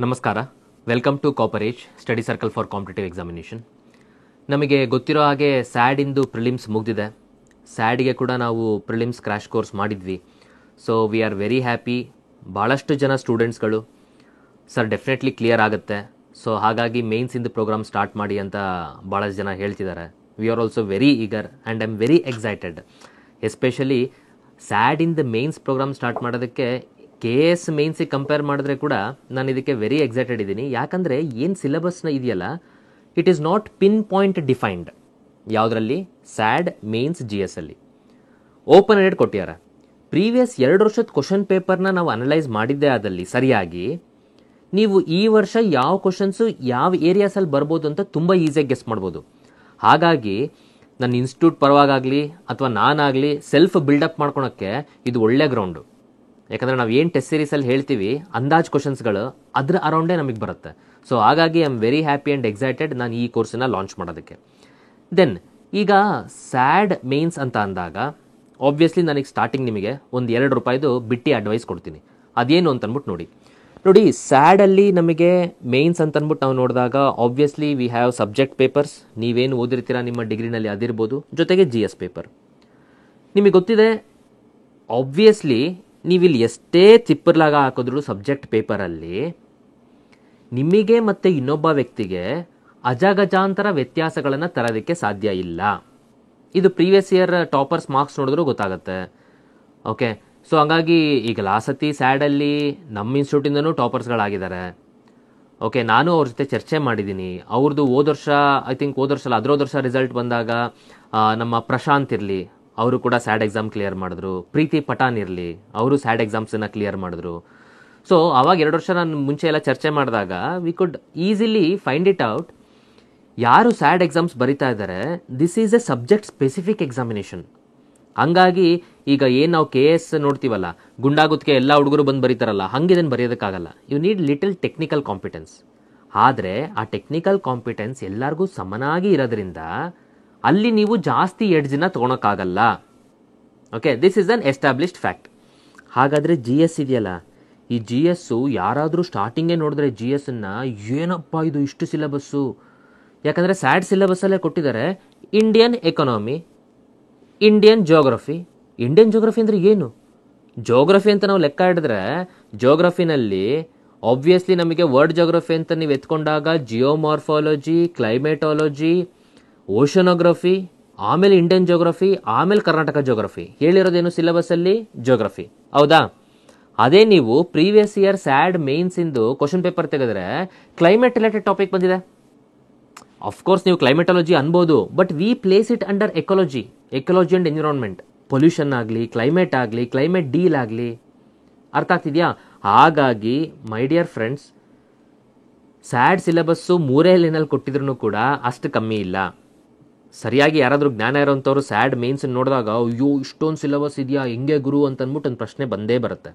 ನಮಸ್ಕಾರ, welcome to coverage study circle for competitive examination. ನಮಗೆ ಗೊತ್ತಿರೋ ಹಾಗೆ ಸ್ಯಾಡಿಂದು ಪ್ರಿಲಿಮ್ಸ್ ಮುಗಿದಿದೆ. ಸ್ಯಾಡಿಗೆ ಕೂಡ ನಾವು ಪ್ರಿಲಿಮ್ಸ್ ಕ್ರ್ಯಾಶ್ ಕೋರ್ಸ್ ಮಾಡಿದ್ವಿ. So we are very happy. ಭಾಳಷ್ಟು ಜನ ಸ್ಟೂಡೆಂಟ್ಸ್ಗಳು ಸರ್ ಡೆಫಿನೆಟ್ಲಿ ಕ್ಲಿಯರ್ ಆಗುತ್ತೆ, ಸೊ ಹಾಗಾಗಿ ಮೇನ್ಸಿಂದು ಪ್ರೋಗ್ರಾಮ್ ಸ್ಟಾರ್ಟ್ ಮಾಡಿ ಅಂತ ಭಾಳಷ್ಟು ಜನ ಹೇಳ್ತಿದ್ದಾರೆ. We are also very eager and I am very excited. Especially ಸ್ಯಾಡಿಂದ ಮೇನ್ಸ್ ಪ್ರೋಗ್ರಾಮ್ ಸ್ಟಾರ್ಟ್ ಮಾಡೋದಕ್ಕೆ KS ಮೇನ್ಸಿಗೆ ಕಂಪೇರ್ ಮಾಡಿದ್ರೆ ಕೂಡ ನಾನು ಇದಕ್ಕೆ ವೆರಿ ಎಕ್ಸೈಟೆಡ್ ಇದ್ದೀನಿ. ಯಾಕಂದರೆ ಏನು ಸಿಲೆಬಸ್ನ ಇದೆಯಲ್ಲ, it is not pin point defined. ಯಾವುದರಲ್ಲಿ? ಸ್ಯಾಡ್, ಮೇನ್ಸ್, GS ಅಲ್ಲಿ ಓಪನ್ ಎಂಡೆಡ್ ಕೊಟ್ಟಿದ್ದಾರೆ. ಪ್ರೀವಿಯಸ್ 2 ವರ್ಷದ ಕ್ವಶನ್ ಪೇಪರ್ನ ನಾವು ಅನಲೈಸ್ ಮಾಡಿದ್ದೇ ಆದಲ್ಲಿ ಸರಿಯಾಗಿ ನೀವು ಈ ವರ್ಷ ಯಾವ ಕ್ವಶನ್ಸು ಯಾವ ಏರಿಯಾಸಲ್ಲಿ ಬರ್ಬೋದು ಅಂತ ತುಂಬ ಈಸಿಯಾಗಿ ಗೆಸ್ ಮಾಡ್ಬೋದು. ಹಾಗಾಗಿ ನನ್ನ ಇನ್ಸ್ಟಿಟ್ಯೂಟ್ ಪರವಾಗಲಿ ಅಥವಾ ನಾನಾಗಲಿ ಸೆಲ್ಫ್ ಬಿಲ್ಡಪ್ ಮಾಡ್ಕೊಳಕ್ಕೆ ಇದು ಒಳ್ಳೆ ಗ್ರೌಂಡು. ಯಾಕಂದರೆ ನಾವು ಏನು ಟೆಸ್ಟ್ ಸೀರೀಸಲ್ಲಿ ಹೇಳ್ತೀವಿ ಅಂದಾಜು ಕ್ವಶನ್ಸ್ಗಳು ಅದರ ಅರೌಂಡೇ ನಮಗೆ ಬರುತ್ತೆ. ಸೊ ಹಾಗಾಗಿ I am very happy and excited ನಾನು ಈ ಕೋರ್ಸನ್ನು ಲಾಂಚ್ ಮಾಡೋದಕ್ಕೆ. ದೆನ್ ಈಗ ಸ್ಯಾಡ್ ಮೇನ್ಸ್ ಅಂತ ಅಂದಾಗ ಆಬ್ವಿಯಸ್ಲಿ ನನಗೆ ಸ್ಟಾರ್ಟಿಂಗ್ ನಿಮಗೆ ಒಂದು ₹2 ಬಿಟ್ಟು ಅಡ್ವೈಸ್ ಕೊಡ್ತೀನಿ. ಅದೇನು ಅಂತಂದ್ಬಿಟ್ಟು ನೋಡಿ ಸ್ಯಾಡಲ್ಲಿ ನಮಗೆ ಮೇನ್ಸ್ ಅಂತಂದ್ಬಿಟ್ಟು ನಾವು ನೋಡಿದಾಗ obviously we have subject papers. ನೀವೇನು ಓದಿರ್ತೀರಾ ನಿಮ್ಮ ಡಿಗ್ರಿನಲ್ಲಿ ಅದಿರ್ಬೋದು, ಜೊತೆಗೆ GS ಪೇಪರ್. ನಿಮಗೆ ಗೊತ್ತಿದೆ, ಆಬ್ವಿಯಸ್ಲಿ ನೀವಿಲ್ಲಿ ಎಷ್ಟೇ ತಿಪ್ಪರ್ಲಾಗ ಹಾಕಿದ್ರು ಸಬ್ಜೆಕ್ಟ್ ಪೇಪರಲ್ಲಿ ನಿಮಗೆ ಮತ್ತು ಇನ್ನೊಬ್ಬ ವ್ಯಕ್ತಿಗೆ ಅಜಗಜಾಂತರ ವ್ಯತ್ಯಾಸಗಳನ್ನು ತರೋದಕ್ಕೆ ಸಾಧ್ಯ ಇಲ್ಲ. ಇದು ಪ್ರೀವಿಯಸ್ ಇಯರ್ ಟಾಪರ್ಸ್ ಮಾರ್ಕ್ಸ್ ನೋಡಿದ್ರೂ ಗೊತ್ತಾಗುತ್ತೆ. ಓಕೆ, ಸೊ ಹಂಗಾಗಿ ಈಗ ಲಾಸತಿ ಸ್ಯಾಡಲ್ಲಿ ನಮ್ಮ ಇನ್ಸ್ಟಿಟ್ಯೂಟಿಂದನೂ ಟಾಪರ್ಸ್ಗಳಾಗಿದ್ದಾರೆ. ಓಕೆ, ನಾನು ಅವ್ರ ಜೊತೆ ಚರ್ಚೆ ಮಾಡಿದ್ದೀನಿ. ಅವ್ರದ್ದು ಹೋದ ವರ್ಷ ಅದರೋದ ವರ್ಷ ರಿಸಲ್ಟ್ ಬಂದಾಗ ನಮ್ಮ ಪ್ರಶಾಂತ್ ಇರಲಿ, ಅವರು ಕೂಡ ಸ್ಯಾಡ್ ಎಕ್ಸಾಮ್ ಕ್ಲಿಯರ್ ಮಾಡಿದ್ರು. ಪ್ರೀತಿ ಪಠಾನ್ ಇರಲಿ, ಅವರು ಸ್ಯಾಡ್ ಎಕ್ಸಾಮ್ಸನ್ನು ಕ್ಲಿಯರ್ ಮಾಡಿದ್ರು. ಸೊ ಆವಾಗ 2 ವರ್ಷ ನಾನು ಮುಂಚೆ ಎಲ್ಲ ಚರ್ಚೆ ಮಾಡಿದಾಗ we could easily find it out ಯಾರು ಸ್ಯಾಡ್ ಎಕ್ಸಾಮ್ಸ್ ಬರಿತಾ ಇದ್ದಾರೆ. This is A subject specific examination. ಹಂಗಾಗಿ ಈಗ ಏನು ನಾವು KS ನೋಡ್ತೀವಲ್ಲ, ಗುಂಡಾಗುತ್ತಿಗೆ ಎಲ್ಲ ಹುಡುಗರು ಬಂದು ಬರೀತಾರಲ್ಲ, ಹಂಗಿದೇನು ಬರೆಯೋದಕ್ಕಾಗಲ್ಲ. You need little technical competence. ಆದರೆ ಆ ಟೆಕ್ನಿಕಲ್ ಕಾಂಪಿಟೆನ್ಸ್ ಎಲ್ಲರಿಗೂ ಸಮನಾಗಿ ಇರೋದ್ರಿಂದ ಅಲ್ಲಿ ನೀವು ಜಾಸ್ತಿ ಎಡ್ಜನ್ನ ತೊಗೊಳಕ್ಕಾಗಲ್ಲ. Okay, this is an established fact. ಹಾಗಾದರೆ GS ಇದೆಯಲ್ಲ, ಈ GS ಯಾರಾದರೂ ಸ್ಟಾರ್ಟಿಂಗೇ ನೋಡಿದ್ರೆ GSನ್ನು ಏನಪ್ಪ ಇದು ಇಷ್ಟು ಸಿಲೆಬಸ್ಸು, ಯಾಕಂದರೆ ಸ್ಯಾಡ್ ಸಿಲೆಬಸ್ಸಲ್ಲೇ ಕೊಟ್ಟಿದ್ದಾರೆ Indian economy, Indian geography. Indian geography ಅಂದರೆ ಏನು? ಜೋಗ್ರಫಿ ಅಂತ ನಾವು ಲೆಕ್ಕ ಹಿಡಿದ್ರೆ ಜೋಗ್ರಫಿನಲ್ಲಿ ಆಬ್ವಿಯಸ್ಲಿ ನಮಗೆ ವರ್ಲ್ಡ್ ಜೋಗ್ರಫಿ ಅಂತ ನೀವು ಎತ್ಕೊಂಡಾಗ ಜಿಯೋಮಾರ್ಫಾಲಜಿ, ಕ್ಲೈಮೇಟಾಲಜಿ, ಓಷನೋಗ್ರಫಿ, ಆಮೇಲೆ ಇಂಡಿಯನ್ ಜೋಗ್ರಫಿ, ಆಮೇಲೆ ಕರ್ನಾಟಕ ಜೋಗ್ರಫಿ. ಹೇಳಿರೋದೇನು ಸಿಲೆಬಸ್ಸಲ್ಲಿ? ಜೋಗ್ರಫಿ. ಹೌದಾ? ಅದೇ ನೀವು ಪ್ರೀವಿಯಸ್ ಇಯರ್ ಸ್ಯಾಡ್ ಮೇನ್ಸಿಂದು ಕ್ವಶನ್ ಪೇಪರ್ ತೆಗೆದ್ರೆ ಕ್ಲೈಮೇಟ್ ರಿಲೇಟೆಡ್ ಟಾಪಿಕ್ ಬಂದಿದೆ. ಅಫ್ಕೋರ್ಸ್ ನೀವು ಕ್ಲೈಮೇಟಾಲಜಿ ಅನ್ಬೋದು, but we place it under ecology and environment. Pollution ಆಗಲಿ, ಕ್ಲೈಮೇಟ್ ಆಗಲಿ, ಕ್ಲೈಮೇಟ್ ಡೀಲ್ ಆಗಲಿ, ಅರ್ಥ ಆಗ್ತಿದೆಯಾ? ಹಾಗಾಗಿ ಮೈ ಡಿಯರ್ ಫ್ರೆಂಡ್ಸ್, ಸ್ಯಾಡ್ ಸಿಲೆಬಸ್ಸು 3 ಲೈನಲ್ಲಿ ಕೊಟ್ಟಿದ್ರು ಕೂಡ ಅಷ್ಟು ಕಮ್ಮಿ ಇಲ್ಲ. ಸರಿಯಾಗಿ ಯಾರಾದರೂ ಜ್ಞಾನ ಇರೋಂಥವ್ರು ಸ್ಯಾಡ್ ಮೇನ್ಸ್ ನೋಡಿದಾಗ ಅಯ್ಯೋ ಇಷ್ಟೊಂದು ಸಿಲೆಬಸ್ ಇದೆಯಾ, ಹೆಂಗೆ ಗುರು ಅಂತಂದ್ಬಿಟ್ಟು ಒಂದು ಪ್ರಶ್ನೆ ಬಂದೇ ಬರುತ್ತೆ.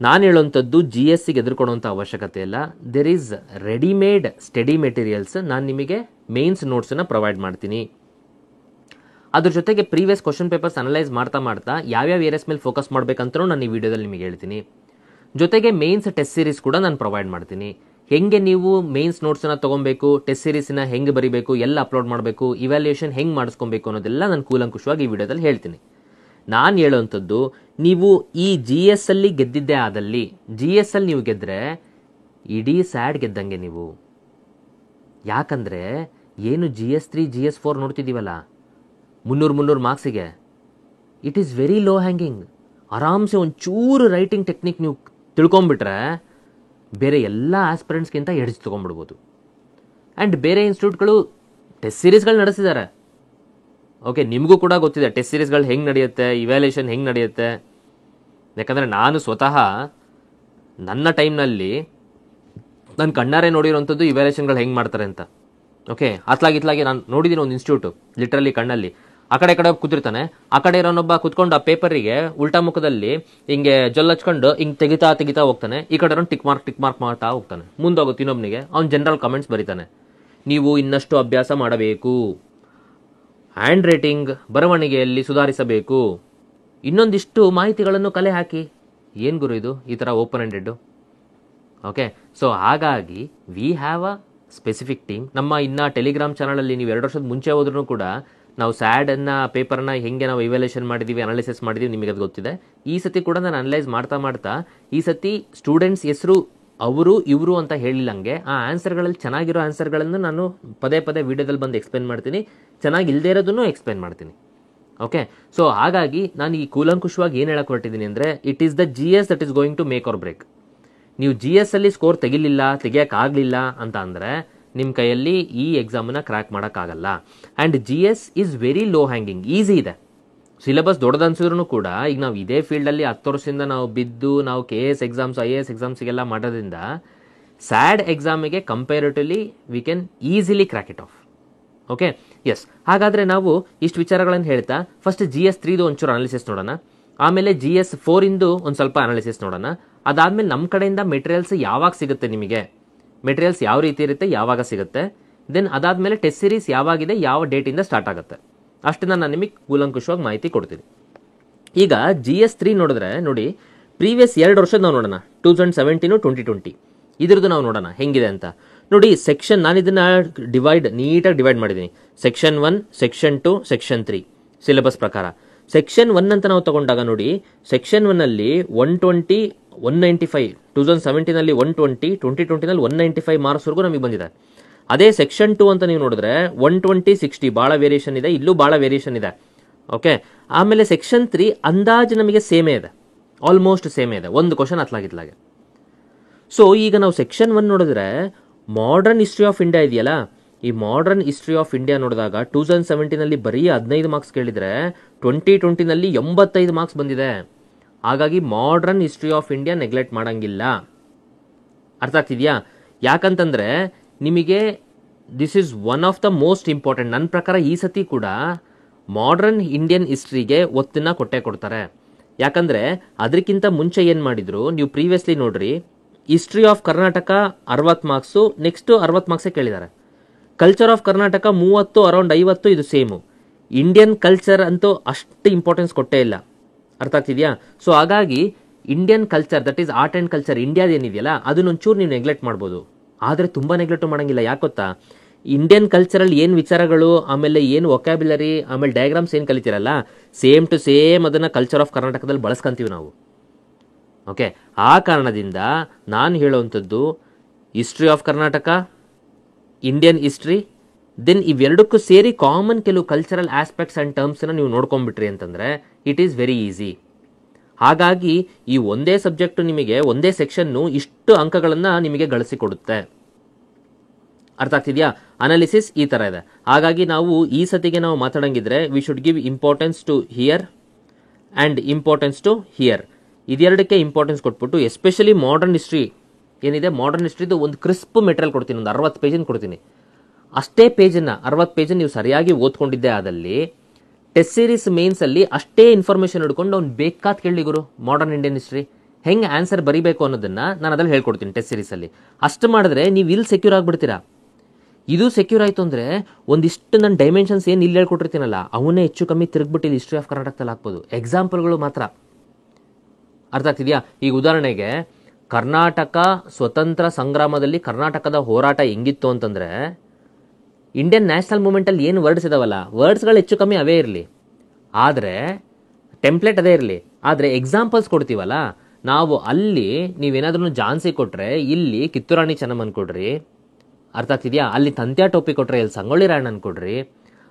ನಾನು ಹೇಳೋಂಥದ್ದು GSಗೆ ಎದುರ್ಕೊಳೋಂಥ ಅವಶ್ಯಕತೆ ಇಲ್ಲ. There is readymade study materials. ನಾನು ನಿಮಗೆ ಮೇನ್ಸ್ ನೋಟ್ಸನ್ನು ಪ್ರೊವೈಡ್ ಮಾಡ್ತೀನಿ. ಅದ್ರ ಜೊತೆಗೆ ಪ್ರೀವಿಯಸ್ ಕ್ವಶನ್ ಪೇಪರ್ಸ್ ಅನಲೈಸ್ ಮಾಡ್ತಾ ಯಾವ್ಯಾವ ಏರಿಯಾಸ್ ಮೇಲೆ ಫೋಕಸ್ ಮಾಡಬೇಕಂತಲೂ ನಾನು ಈ ವಿಡಿಯೋದಲ್ಲಿ ನಿಮಗೆ ಹೇಳ್ತೀನಿ. ಜೊತೆಗೆ ಮೇನ್ಸ್ ಟೆಸ್ಟ್ ಸೀರೀಸ್ ಕೂಡ ನಾನು ಪ್ರೊವೈಡ್ ಮಾಡ್ತೀನಿ. ಹೆಂಗೆ ನೀವು ಮೇನ್ಸ್ ನೋಟ್ಸನ್ನು ತೊಗೊಬೇಕು, ಟೆಸ್ಟ್ ಸೀರೀಸ್ನ ಹೆಂಗೆ ಬರೀಬೇಕು, ಎಲ್ಲ ಅಪ್ಲೋಡ್ ಮಾಡಬೇಕು, ಇವ್ಯಾಲ್ಯೂಯೇಷನ್ ಹೆಂಗೆ ಮಾಡಿಸ್ಕೊಬೇಕು ಅನ್ನೋದೆಲ್ಲ ನಾನು ಕೂಲಂಕುಷವಾಗಿ ಈ ವಿಡಿಯೋದಲ್ಲಿ ಹೇಳ್ತೀನಿ. ನಾನು ಹೇಳೋವಂಥದ್ದು, ನೀವು ಈ GS ಅಲ್ಲಿ ಗೆದ್ದಿದ್ದೇ ಆದಲ್ಲಿ, GS ಅಲ್ಲಿ ನೀವು ಗೆದ್ದರೆ ಇಡೀ ಸ್ಯಾಡ್ ಗೆದ್ದಂಗೆ ನೀವು. ಯಾಕಂದರೆ ಏನು GS3 GS4 ನೋಡ್ತಿದ್ದೀವಲ್ಲ 300 ಮಾರ್ಕ್ಸಿಗೆ, it is very low hanging. ಆರಾಮ್ಸೆ ಒಂಚೂರು ರೈಟಿಂಗ್ ಟೆಕ್ನಿಕ್ ನೀವು ತಿಳ್ಕೊಂಬಿಟ್ರೆ ಬೇರೆ ಎಲ್ಲ ಆಸ್ಪಿರೆಂಟ್ಸ್ಗಿಂತ ಎಡ್ಜ್ ತೊಗೊಂಡ್ಬಿಡ್ಬೋದು. ಆ್ಯಂಡ್ ಬೇರೆ ಇನ್ಸ್ಟಿಟ್ಯೂಟ್ಗಳು ಟೆಸ್ಟ್ ಸೀರೀಸ್ಗಳು ನಡೆಸಿದ್ದಾರೆ. ಓಕೆ, ನಿಮಗೂ ಕೂಡ ಗೊತ್ತಿದೆ ಟೆಸ್ಟ್ ಸೀರೀಸ್ಗಳು ಹೆಂಗೆ ನಡೆಯುತ್ತೆ, ಇವ್ಯಾಲ್ಯೂಯೇಷನ್ ಹೆಂಗೆ ನಡೆಯುತ್ತೆ. ಯಾಕಂದರೆ ನಾನು ಸ್ವತಃ ನನ್ನ ಟೈಮ್ನಲ್ಲಿ ನಾನು ಕಣ್ಣಾರೆ ನೋಡಿರೋಂಥದ್ದು ಇವ್ಯಾಲ್ಯೂಯೇಷನ್ಗಳು ಹೆಂಗೆ ಮಾಡ್ತಾರೆ ಅಂತ. ಓಕೆ, ಅತ್ಲಾಗಿ ನಾನು ನೋಡಿದ್ದೀನಿ ಒಂದು ಇನ್ಸ್ಟಿಟ್ಯೂಟು, ಲಿಟ್ರಲಿ ಕಣ್ಣಲ್ಲಿ ಆ ಕಡೆ ಕೂತಿರ್ತಾನೆ, ಆ ಕಡೆ ಇರೋನೊಬ್ಬ ಕುತ್ಕೊಂಡು ಆ ಪೇಪರಿಗೆ ಉಲ್ಟಾ ಮುಖದಲ್ಲಿ ಹಿಂಗೆ ಹಚ್ಕೊಂಡು ಹಿಂಗೆ ತೆಗಿತಾ ಹೋಗ್ತಾನೆ. ಈ ಕಡೆ ಟಿಕ್ ಮಾರ್ಕ್ ಮಾಡ್ತಾ ಹೋಗ್ತಾನೆ. ಮುಂದೋಗುತ್ತೆ ಇನ್ನೊಬ್ಬನಿಗೆ, ಅವ್ನು ಜನರಲ್ ಕಮೆಂಟ್ಸ್ ಬರೀತಾನೆ, ನೀವು ಇನ್ನಷ್ಟು ಅಭ್ಯಾಸ ಮಾಡಬೇಕು, ಹ್ಯಾಂಡ್ ರೈಟಿಂಗ್ ಬರವಣಿಗೆಯಲ್ಲಿ ಸುಧಾರಿಸಬೇಕು, ಇನ್ನೊಂದಿಷ್ಟು ಮಾಹಿತಿಗಳನ್ನು ಕಲೆ ಹಾಕಿ. ಏನು ಗುರು ಇದು ಈ ಥರ ಓಪನ್ ಎಂಡೆಡ್? ಓಕೆ, ಸೊ ಹಾಗಾಗಿ we have a specific team. ನಮ್ಮ ಇನ್ನು ಟೆಲಿಗ್ರಾಮ್ ಚಾನಲಲ್ಲಿ ನೀವು 2 ವರ್ಷದ ಮುಂಚೆ ಹೋದ್ರೂ ಕೂಡ ನಾವು ಸ್ಯಾಡನ್ನು ಪೇಪರ್ನ ಹೆಂಗೆ ನಾವು ಇವ್ಯಾಲ್ಯೂಷನ್ ಮಾಡಿದ್ದೀವಿ, ಅನಾಲಿಸಿಸ್ ಮಾಡಿದ್ದೀವಿ, ನಿಮಗೆ ಅದು ಗೊತ್ತಿದೆ. ಈ ಸತಿ ಕೂಡ ನಾನು ಅನಲೈಸ್ ಮಾಡ್ತಾ ಈ ಸತಿ ಸ್ಟೂಡೆಂಟ್ಸ್ ಹೆಸರು ಅವರು ಇವರು ಅಂತ ಹೇಳಿಲ್ಲಂಗೆ ಆ ಆನ್ಸರ್ಗಳಲ್ಲಿ ಚೆನ್ನಾಗಿರೋ ಆನ್ಸರ್ಗಳನ್ನು ನಾನು ಪದೇ ವಿಡಿಯೋದಲ್ಲಿ ಬಂದು ಎಕ್ಸ್ಪ್ಲೇನ್ ಮಾಡ್ತೀನಿ, ಚೆನ್ನಾಗಿ ಇಲ್ಲದೇ ಇರೋದನ್ನು ಎಕ್ಸ್ಪ್ಲೇನ್ ಮಾಡ್ತೀನಿ. ಓಕೆ, ಸೊ ಹಾಗಾಗಿ ನಾನು ಈ ಕೂಲಂಕುಷವಾಗಿ ಏನು ಹೇಳಕ್ಕೆ ಹೊರಟಿದ್ದೀನಿ ಅಂದರೆ, it is the GS that is going to make or break. ನೀವು GS ಅಲ್ಲಿ ಸ್ಕೋರ್ ತೆಗಿಯೋಕ್ಕಾಗಲಿಲ್ಲ ಅಂತ ಅಂದರೆ ನಿಮ್ಮ ಕೈಯಲ್ಲಿ ಈ ಎಕ್ಸಾಮನ್ನ ಕ್ರ್ಯಾಕ್ ಮಾಡೋಕ್ಕಾಗಲ್ಲ. And GS is very low hanging, easy ಇದೆ. ಸಿಲೆಬಸ್ ದೊಡ್ಡದನ್ಸಿದ್ರೂ ಕೂಡ ಈಗ ನಾವು ಇದೇ ಫೀಲ್ಡಲ್ಲಿ 10 ವರ್ಷದಿಂದ ನಾವು ಬಿದ್ದು ನಾವು KS ಎಕ್ಸಾಮ್ಸ್ IAS ಎಕ್ಸಾಮ್ಸಿಗೆಲ್ಲ ಮಾಡೋದ್ರಿಂದ ಸ್ಯಾಡ್ ಎಕ್ಸಾಮಿಗೆ comparatively we can easily crack it off. Okay, yes. ಹಾಗಾದರೆ ನಾವು ಇಷ್ಟು ವಿಚಾರಗಳನ್ನು ಹೇಳ್ತಾ ಫಸ್ಟ್ GS 3ದು ಒಂಚೂರು ಅನಾಲಿಸಿಸ್ ನೋಡೋಣ, ಆಮೇಲೆ GS 4ಇಂದು ಒಂದು ಸ್ವಲ್ಪ ಅನಾಲಿಸಿಸ್ ನೋಡೋಣ. ಅದಾದಮೇಲೆ ನಮ್ಮ ಕಡೆಯಿಂದ ಮೆಟೀರಿಯಲ್ಸ್ ಯಾವಾಗ ಸಿಗುತ್ತೆ, ನಿಮಗೆ ಮೆಟೀರಿಯಲ್ಸ್ ಯಾವ ರೀತಿ ಇರುತ್ತೆ, ಯಾವಾಗ ಸಿಗುತ್ತೆ, ದೆನ್ ಅದಾದಮೇಲೆ ಟೆಸ್ಟ್ ಸೀರೀಸ್ ಯಾವಾಗಿದೆ, ಯಾವ ಡೇಟಿಂದ ಸ್ಟಾರ್ಟ್ ಆಗುತ್ತೆ, ಅಷ್ಟನ್ನು ನಾನು ನಿಮಗೆ ಕೂಲಂಕುಷವಾಗಿ ಮಾಹಿತಿ ಕೊಡ್ತೀನಿ. ಈಗ GS 3 ನೋಡಿದ್ರೆ ನೋಡಿ, ಪ್ರೀವಿಯಸ್ 2 ವರ್ಷದ ನಾವು ನೋಡೋಣ, 2017 2020 ಇದ್ರದ್ದು ನಾವು ನೋಡೋಣ ಹೆಂಗಿದೆ ಅಂತ. ನೋಡಿ ಸೆಕ್ಷನ್, ನಾನು ಇದನ್ನು ನೀಟಾಗಿ ಡಿವೈಡ್ ಮಾಡಿದ್ದೀನಿ. ಸೆಕ್ಷನ್ 1, ಸೆಕ್ಷನ್ 2, ಸೆಕ್ಷನ್ 3 ಸಿಲೆಬಸ್ ಪ್ರಕಾರ. ಸೆಕ್ಷನ್ 1 ಅಂತ ನಾವು ತಗೊಂಡಾಗ ನೋಡಿ, ಸೆಕ್ಷನ್ 1ಅಲ್ಲಿ 120, 195, 2017ನಲ್ಲಿ 120, 2020ನಲ್ಲಿ 195 ಮಾರ್ಕ್ಸ್ವರೆಗೂ ನಮಗೆ ಬಂದಿದೆ. ಅದೇ ಸೆಕ್ಷನ್ 2 ಅಂತ ನೀವು ನೋಡಿದ್ರೆ 120, 60 ಭಾಳ ವೇರಿಯೇಷನ್ ಇದೆ, ಇಲ್ಲೂ ಭಾಳ ವೇರಿಯೇಷನ್ ಇದೆ. ಓಕೆ, ಆಮೇಲೆ ಸೆಕ್ಷನ್ 3 ಅಂದಾಜು ನಮಗೆ ಸೇಮೇ ಇದೆ, ಆಲ್ಮೋಸ್ಟ್ ಸೇಮೇ ಇದೆ, ಒಂದು ಕ್ವಶನ್ ಹತ್ಲಾಗಿತ್ಲಾಗೆ. ಸೊ ಈಗ ನಾವು ಸೆಕ್ಷನ್ 1 ನೋಡಿದ್ರೆ ಮಾಡರ್ನ್ ಹಿಸ್ಟ್ರಿ ಆಫ್ ಇಂಡಿಯಾ ಇದೆಯಲ್ಲ, ಈ ಮಾಡರ್ನ್ ಹಿಸ್ಟ್ರಿ ಆಫ್ ಇಂಡಿಯಾ ನೋಡಿದಾಗ 2017ನಲ್ಲಿ ಬರೀ 15 ಮಾರ್ಕ್ಸ್ ಕೇಳಿದರೆ 2020ನಲ್ಲಿ 85 ಮಾರ್ಕ್ಸ್ ಬಂದಿದೆ. ಹಾಗಾಗಿ modern history of India neglect ಮಾಡೋಂಗಿಲ್ಲ. ಅರ್ಥ ಆಗ್ತಿದೆಯಾ? ಯಾಕಂತಂದರೆ ನಿಮಗೆ this is one of the most important. ನನ್ನ ಪ್ರಕಾರ ಈ ಸತಿ ಕೂಡ ಮಾಡರ್ನ್ ಇಂಡಿಯನ್ ಹಿಸ್ಟ್ರಿಗೆ ಒತ್ತನ್ನು ಕೊಡ್ತಾರೆ. ಯಾಕಂದರೆ ಅದಕ್ಕಿಂತ ಮುಂಚೆ ಏನು ಮಾಡಿದ್ರು, ನೀವು ಪ್ರೀವಿಯಸ್ಲಿ ನೋಡ್ರಿ, history of Karnataka 60 marks, next 60 ಮಾರ್ಕ್ಸೇ ಕೇಳಿದ್ದಾರೆ. ಕಲ್ಚರ್ ಆಫ್ ಕರ್ನಾಟಕ 30, ಅರೌಂಡ್ 50 ಇದು ಸೇಮು. ಇಂಡಿಯನ್ ಕಲ್ಚರ್ ಅಂತೂ ಅಷ್ಟು ಇಂಪಾರ್ಟೆನ್ಸ್ ಕೊಟ್ಟೇ ಇಲ್ಲ. ಅರ್ಥ ಆಗ್ತಿದೆಯಾ? ಸೊ ಹಾಗಾಗಿ Indian culture, that is art and culture ಇಂಡಿಯಾದೇನಿದೆಯಲ್ಲ, ಅದನ್ನೊಂಚೂರು ನೀವು ನೆಗ್ಲೆಕ್ಟ್ ಮಾಡ್ಬೋದು. ಆದರೆ ತುಂಬ ನೆಗ್ಲೆಕ್ಟ್ ಮಾಡೋಂಗಿಲ್ಲ. ಯಾಕೆ ಗೊತ್ತಾ, ಇಂಡಿಯನ್ ಕಲ್ಚರಲ್ಲಿ ಏನು ವಿಚಾರಗಳು, ಆಮೇಲೆ ಏನು ವೊಕ್ಯಾಬ್ಯುಲರಿ, ಆಮೇಲೆ ಡಯಾಗ್ರಾಮ್ಸ್ ಏನು ಕಲಿತೀರಲ್ಲ, ಸೇಮ್ ಟು ಸೇಮ್ ಅದನ್ನು ಕಲ್ಚರ್ ಆಫ್ ಕರ್ನಾಟಕದಲ್ಲಿ ಬಳಸ್ಕೊಂತೀವಿ ನಾವು. ಓಕೆ, ಆ ಕಾರಣದಿಂದ ನಾನು ಹೇಳುವಂಥದ್ದು history of Karnataka, Indian history, then ಇವೆರಡಕ್ಕೂ ಸೇರಿ ಕಾಮನ್ ಕೆಲವು ಕಲ್ಚರಲ್ ಆಸ್ಪೆಕ್ಟ್ಸ್ ಆ್ಯಂಡ್ ಟರ್ಮ್ಸನ್ನು ನೀವು ನೋಡ್ಕೊಂಡ್ಬಿಟ್ರಿ ಅಂತಂದರೆ ಇಟ್ ಈಸ್ ವೆರಿ ಈಸಿ. ಹಾಗಾಗಿ ಈ ಒಂದೇ ಸಬ್ಜೆಕ್ಟು ನಿಮಗೆ, ಒಂದೇ ಸೆಕ್ಷನ್ನು ಇಷ್ಟು ಅಂಕಗಳನ್ನು ನಿಮಗೆ ಗಳಿಸಿಕೊಡುತ್ತೆ. ಅರ್ಥ ಆಗ್ತಿದೆಯಾ? ಅನಾಲಿಸಿಸ್ ಈ ಥರ ಇದೆ. ಹಾಗಾಗಿ ನಾವು ಈ ಸತಿಗೆ ನಾವು ಮಾತಾಡಂಗಿದ್ರೆ we should give importance to here and importance to here. ಇದೆರಡಕ್ಕೆ ಇಂಪಾರ್ಟೆನ್ಸ್ ಕೊಟ್ಬಿಟ್ಟು ಎಸ್ಪೆಷಲಿ ಮಾಡರ್ನ್ ಹಿಸ್ಟ್ರಿ ಏನಿದೆ, ಮಾಡರ್ನ್ ಹಿಸ್ಟ್ರಿದು ಒಂದು ಕ್ರಿಸ್ಪ್ ಮೆಟೀರಿಯಲ್ ಕೊಡ್ತೀನಿ, ಒಂದು 60 ಪೇಜನ್ನು ಕೊಡ್ತೀನಿ. ಅಷ್ಟೇ ಪೇಜನ್ನು 60 ಪೇಜನ್ನು ನೀವು ಸರಿಯಾಗಿ ಓದ್ಕೊಂಡಿದ್ದೆ ಆದಲ್ಲಿ ಟೆಸ್ಟ್ ಸೀರೀಸ್ ಮೇನ್ಸಲ್ಲಿ ಅಷ್ಟೇ ಇನ್ಫಾರ್ಮೇಷನ್ ಹಿಡ್ಕೊಂಡು ಅವ್ನು ಬೇಕಾದ ಕೇಳಿ ಗುರು ಮಾಡರ್ನ್ ಇಂಡಿಯನ್ ಹಿಸ್ಟ್ರಿ ಹೆಂಗೆ ಆನ್ಸರ್ ಬರೀಬೇಕು ಅನ್ನೋದನ್ನು ನಾನು ಅದ್ರಲ್ಲಿ ಹೇಳ್ಕೊಡ್ತೀನಿ ಟೆಸ್ಟ್ ಸೀರೀಸಲ್ಲಿ. ಅಷ್ಟು ಮಾಡಿದ್ರೆ ನೀವು ಇಲ್ಲಿ ಸೆಕ್ಯೂರ್ ಆಗಿಬಿಡ್ತೀರಾ. ಇದು ಸೆಕ್ಯೂರ್ ಆಯಿತು ಅಂದರೆ ಒಂದಿಷ್ಟು ನನ್ನ ಡೈಮೆನ್ಷನ್ಸ್ ಏನು ಇಲ್ಲಿ ಹೇಳ್ಕೊಟ್ಟಿರ್ತೀನಲ್ಲ ಅವನ್ನೇ ಹೆಚ್ಚು ಕಮ್ಮಿ ತಿರುಗ್ಬಿಟ್ಟು ಇಲ್ಲಿ ಹಿಸ್ಟ್ರಿ ಆಫ್ ಕರ್ನಾಟಕದಲ್ಲಿ ಹಾಕ್ಬೋದು. ಎಕ್ಸಾಂಪಲ್ಗಳು ಮಾತ್ರ. ಅರ್ಥ ಆಗ್ತಿದೆಯಾ? ಈಗ ಉದಾಹರಣೆಗೆ ಕರ್ನಾಟಕ ಸ್ವತಂತ್ರ ಸಂಗ್ರಾಮದಲ್ಲಿ ಕರ್ನಾಟಕದ ಹೋರಾಟ ಹೆಂಗಿತ್ತು ಅಂತಂದರೆ, ಇಂಡಿಯನ್ ನ್ಯಾಷನಲ್ ಮೂವ್ಮೆಂಟಲ್ಲಿ ಏನು ವರ್ಡ್ಸ್ ಇದಾವಲ್ಲ, ವರ್ಡ್ಸ್ಗಳು ಹೆಚ್ಚು ಕಮ್ಮಿ ಅವೇ ಇರಲಿ, ಆದರೆ ಟೆಂಪ್ಲೇಟ್ ಅದೇ ಇರಲಿ, ಆದರೆ ಎಕ್ಸಾಂಪಲ್ಸ್ ಕೊಡ್ತೀವಲ್ಲ ನಾವು, ಅಲ್ಲಿ ನೀವೇನಾದ್ರೂ ಝಾನ್ಸಿ ಕೊಟ್ಟರೆ ಇಲ್ಲಿ ಕಿತ್ತೂರಾಣಿ ಚೆನ್ನಮ್ಮನ ಕೊಡ್ರಿ. ಅರ್ಥ ಆಗ್ತಿದೆಯಾ? ಅಲ್ಲಿ ತಂತ್ಯಾ ಟೋಪಿ ಕೊಟ್ಟರೆ ಇಲ್ಲಿ ಸಂಗೊಳ್ಳಿ ರಾಯಣ್ಣನ ಕೊಡ್ರಿ.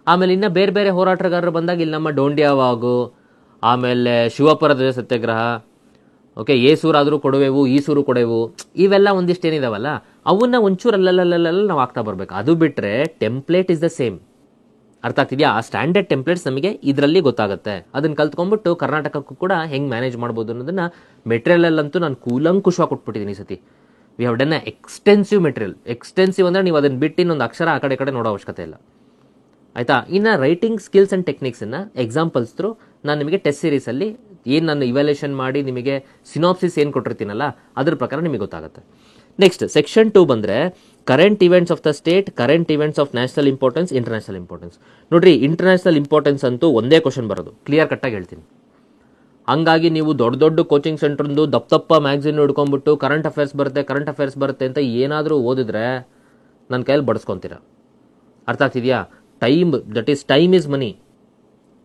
ಆಮೇಲೆ ಇನ್ನು ಬೇರೆ ಬೇರೆ ಹೋರಾಟಗಾರರು ಬಂದಾಗ ಇಲ್ಲಿ ನಮ್ಮ ಡೋಂಡಿಯಾವಾಗು, ಆಮೇಲೆ ಶಿವಪುರ ಧ್ವಜ ಸತ್ಯಾಗ್ರಹ, ಓಕೆ, ಏಸೂರಾದರೂ ಕೊಡುವೆವು, ಈಸೂರು ಕೊಡುವೆವು, ಇವೆಲ್ಲ ಒಂದಿಷ್ಟು ಏನಿದಾವಲ್ಲ ಅವನ್ನ ಒಂಚೂರು ಅಲ್ಲಲ್ಲ ನಾವು ಆಗ್ತಾ ಬರಬೇಕು. ಅದು ಬಿಟ್ಟರೆ ಟೆಂಪ್ಲೇಟ್ ಇಸ್ ದ ಸೇಮ್. ಅರ್ಥ ಆಗ್ತಿದೆಯಾ? ಆ ಸ್ಟ್ಯಾಂಡರ್ಡ್ ಟೆಂಪ್ಲೇಟ್ಸ್ ನಮಗೆ ಇದರಲ್ಲಿ ಗೊತ್ತಾಗುತ್ತೆ. ಅದನ್ನು ಕಲ್ತ್ಕೊಂಡ್ಬಿಟ್ಟು ಕರ್ನಾಟಕಕ್ಕೂ ಕೂಡ ಹೆಂಗೆ ಮ್ಯಾನೇಜ್ ಮಾಡ್ಬೋದು ಅನ್ನೋದನ್ನು ಮೆಟೀರಿಯಲಲ್ಲಂತೂ ನಾನು ಕೂಲಂಕುಷವಾಗಿ ಕೊಟ್ಬಿಟ್ಟಿದ್ದೀನಿ ಈ ಸತಿ. We have done extensive material. Extensive ಅಂದರೆ ನೀವು ಅದನ್ನು ಬಿಟ್ಟು ಇನ್ನೊಂದು ಅಕ್ಷರ ಆ ಕಡೆ ನೋಡೋ ಅವಶ್ಯಕತೆ ಇಲ್ಲ. ಆಯಿತಾ? ಇನ್ನು ರೈಟಿಂಗ್ ಸ್ಕಿಲ್ಸ್ ಆ್ಯಂಡ್ ಟೆಕ್ನಿಕ್ಸನ್ನು ಎಕ್ಸಾಂಪಲ್ಸ್ ಥ್ರೂ ನಾನು ನಿಮಗೆ ಟೆಸ್ಟ್ ಸೀರೀಸಲ್ಲಿ ಏನು ನಾನು ಇವ್ಯಾಲ್ಯೂಷನ್ ಮಾಡಿ ನಿಮಗೆ ಸಿನಾಪ್ಸಿಸ್ ಏನು ಕೊಟ್ಟಿರ್ತೀನಲ್ಲ ಅದ್ರ ಪ್ರಕಾರ ನಿಮಗೆ ಗೊತ್ತಾಗುತ್ತೆ. ನೆಕ್ಸ್ಟ್ ಸೆಕ್ಷನ್ 2 ಬಂದರೆ current events of the state, current events of national importance, international importance. ನೋಡ್ರಿ, ಇಂಟರ್ನ್ಯಾಷನಲ್ ಇಂಪಾರ್ಟೆನ್ಸ್ ಅಂತೂ ಒಂದೇ ಕ್ವಶನ್ ಬರೋದು, ಕ್ಲಿಯರ್ ಕಟ್ಟಾಗಿ ಹೇಳ್ತೀನಿ. ಹಂಗಾಗಿ ನೀವು ದೊಡ್ಡ ದೊಡ್ಡ ಕೋಚಿಂಗ್ ಸೆಂಟ್ರಂದು ದಪ್ಪ ಮ್ಯಾಗ್ಝಿನ್ ಹಿಡ್ಕೊಂಡ್ಬಿಟ್ಟು ಕರೆಂಟ್ ಅಫೇರ್ಸ್ ಬರುತ್ತೆ ಅಂತ ಏನಾದರೂ ಓದಿದ್ರೆ ನನ್ನ ಕೈಯಲ್ಲಿ ಬಡಿಸ್ಕೊತೀರ. ಅರ್ಥ ಆಗ್ತಿದೆಯಾ? ಟೈಮ್ ಈಸ್ ಮನಿ.